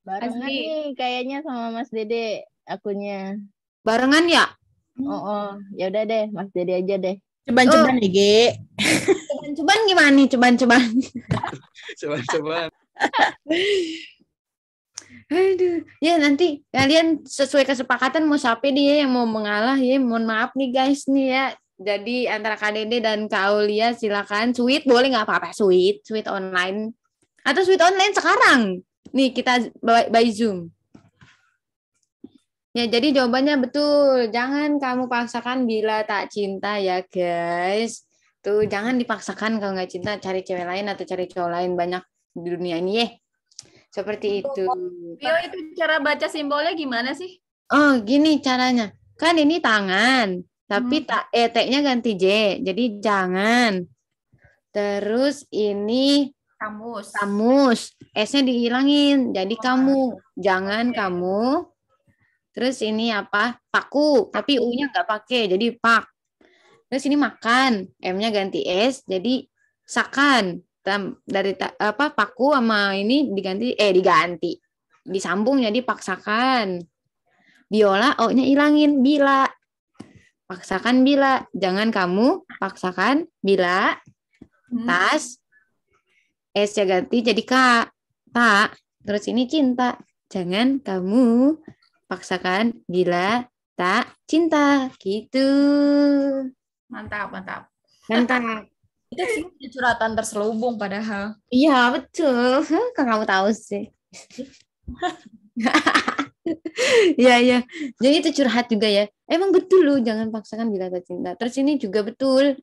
Barengan Azri. nih kayaknya sama Mas Dede akunnya. barengan ya? Oh, ya udah deh, Mas Dede aja deh. Ceban-ceban nih, Ge. Cobaan gimana nih? Cobaan. Coba. Aduh, ya nanti kalian sesuai kesepakatan mau siapa dia yang mau mengalah ya. Mohon maaf nih guys nih ya. Jadi antara Kak Dede dan Kak Aulia silakan. Sweet boleh nggak apa-apa? Sweet online. Atau sweet online sekarang. Nih kita by Zoom. Ya jadi jawabannya betul. Jangan kamu paksakan bila tak cinta ya guys. Tuh jangan dipaksakan kalau nggak cinta cari cewek lain atau cari cowok lain banyak di dunia ini ya. Seperti itu. Pio, itu cara baca simbolnya gimana sih? Oh, gini caranya. Kan ini tangan, tapi T-nya ganti J. Jadi jangan. Terus ini kamus. S-nya dihilangin. Jadi kamu. Jangan kamu. Terus ini apa? Paku. Tapi U-nya nggak pakai. Jadi pak. Terus ini makan. M-nya ganti S. Jadi sakan. Dari paku sama ini diganti disambung jadi paksakan. Biola O-nya ilangin bila. Paksakan bila. Jangan kamu paksakan bila. Tas S-nya ganti jadi K. Tak. Terus ini cinta. Jangan kamu paksakan bila tak cinta. Gitu. Mantap. Itu sih curhatan terselubung padahal. Iya, betul. Kok kamu tahu sih? Iya. Jadi itu curhat juga ya. Emang betul loh, jangan paksakan bila tak cinta. Terus ini juga betul.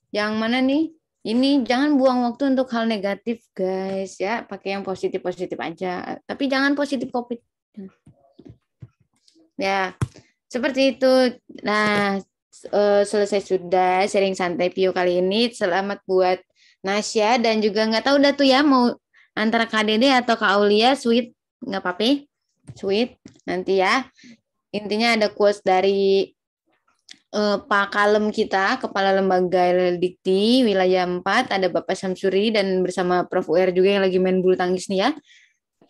Yang mana nih? Ini jangan buang waktu untuk hal negatif, guys ya. Pakai yang positif-positif aja. Tapi jangan positif COVID. Ya, seperti itu. Nah, selesai sudah sharing santai Pio kali ini. Selamat buat Nasya dan juga nggak tahu dah tuh ya mau antara Kak Dede atau Kak Aulia. Sweet nggak apa-apa, sweet nanti ya. Intinya ada quotes dari Pak Kalem kita, Kepala Lembaga Dikti Wilayah 4, ada Bapak Samsuri dan bersama Prof UR juga yang lagi main bulu tangkis nih ya.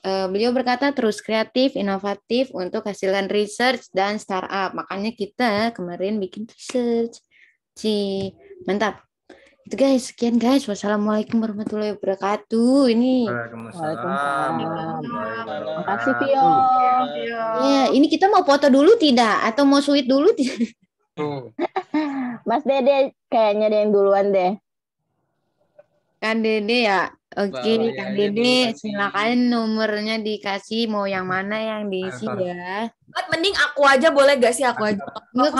Beliau berkata terus kreatif, inovatif untuk hasilkan research dan startup. Makanya kita kemarin bikin research. Mantap. Itu guys, sekian guys. Wassalamualaikum warahmatullahi wabarakatuh. Ini. Waalaikumsalam. Makasih Pio. Ya, ini kita mau foto dulu tidak? Atau mau sweet dulu tidak? Mas Dede kayaknya ada yang duluan deh. Kan Dede ya. Oke, Baru Kang ya, Dede, silakan nomornya dikasih mau yang mana yang diisi ya. Mending aku aja boleh gak sih aku aja? Enggak,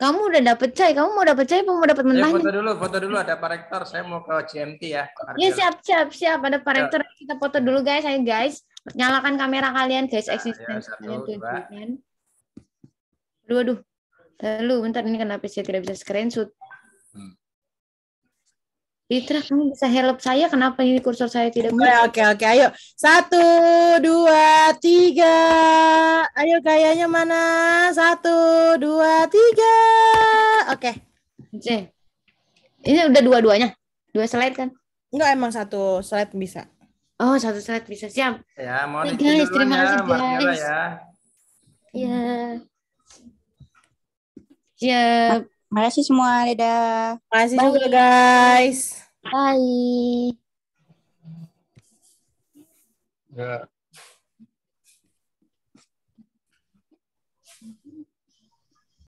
kamu udah dapet cai, kamu mau dapet cai apa mau dapet mentahnya? Foto dulu ada Pak Rektor. Saya mau ke CMT ya. Ya siap ada Pak Rektor. Kita foto dulu guys, ayo guys. Nyalakan kamera kalian guys, eksistensinya tuh kan. Aduh. Lalu bentar ini kenapa saya tidak bisa screenshot? Fitra, kamu bisa help saya? Kenapa ini kursor saya tidak bisa? Oke. Ayo. 1, 2, 3. Ayo kayaknya mana? 1, 2, 3. Oke. Ini udah dua-duanya? 2 slide kan? Enggak, emang 1 slide bisa. Oh, 1 slide bisa. Siap. Ya, mohon guys, terima kasih guys. Ya. Siap. Makasih semua, dadah. Makasih juga guys. Bye. Ya.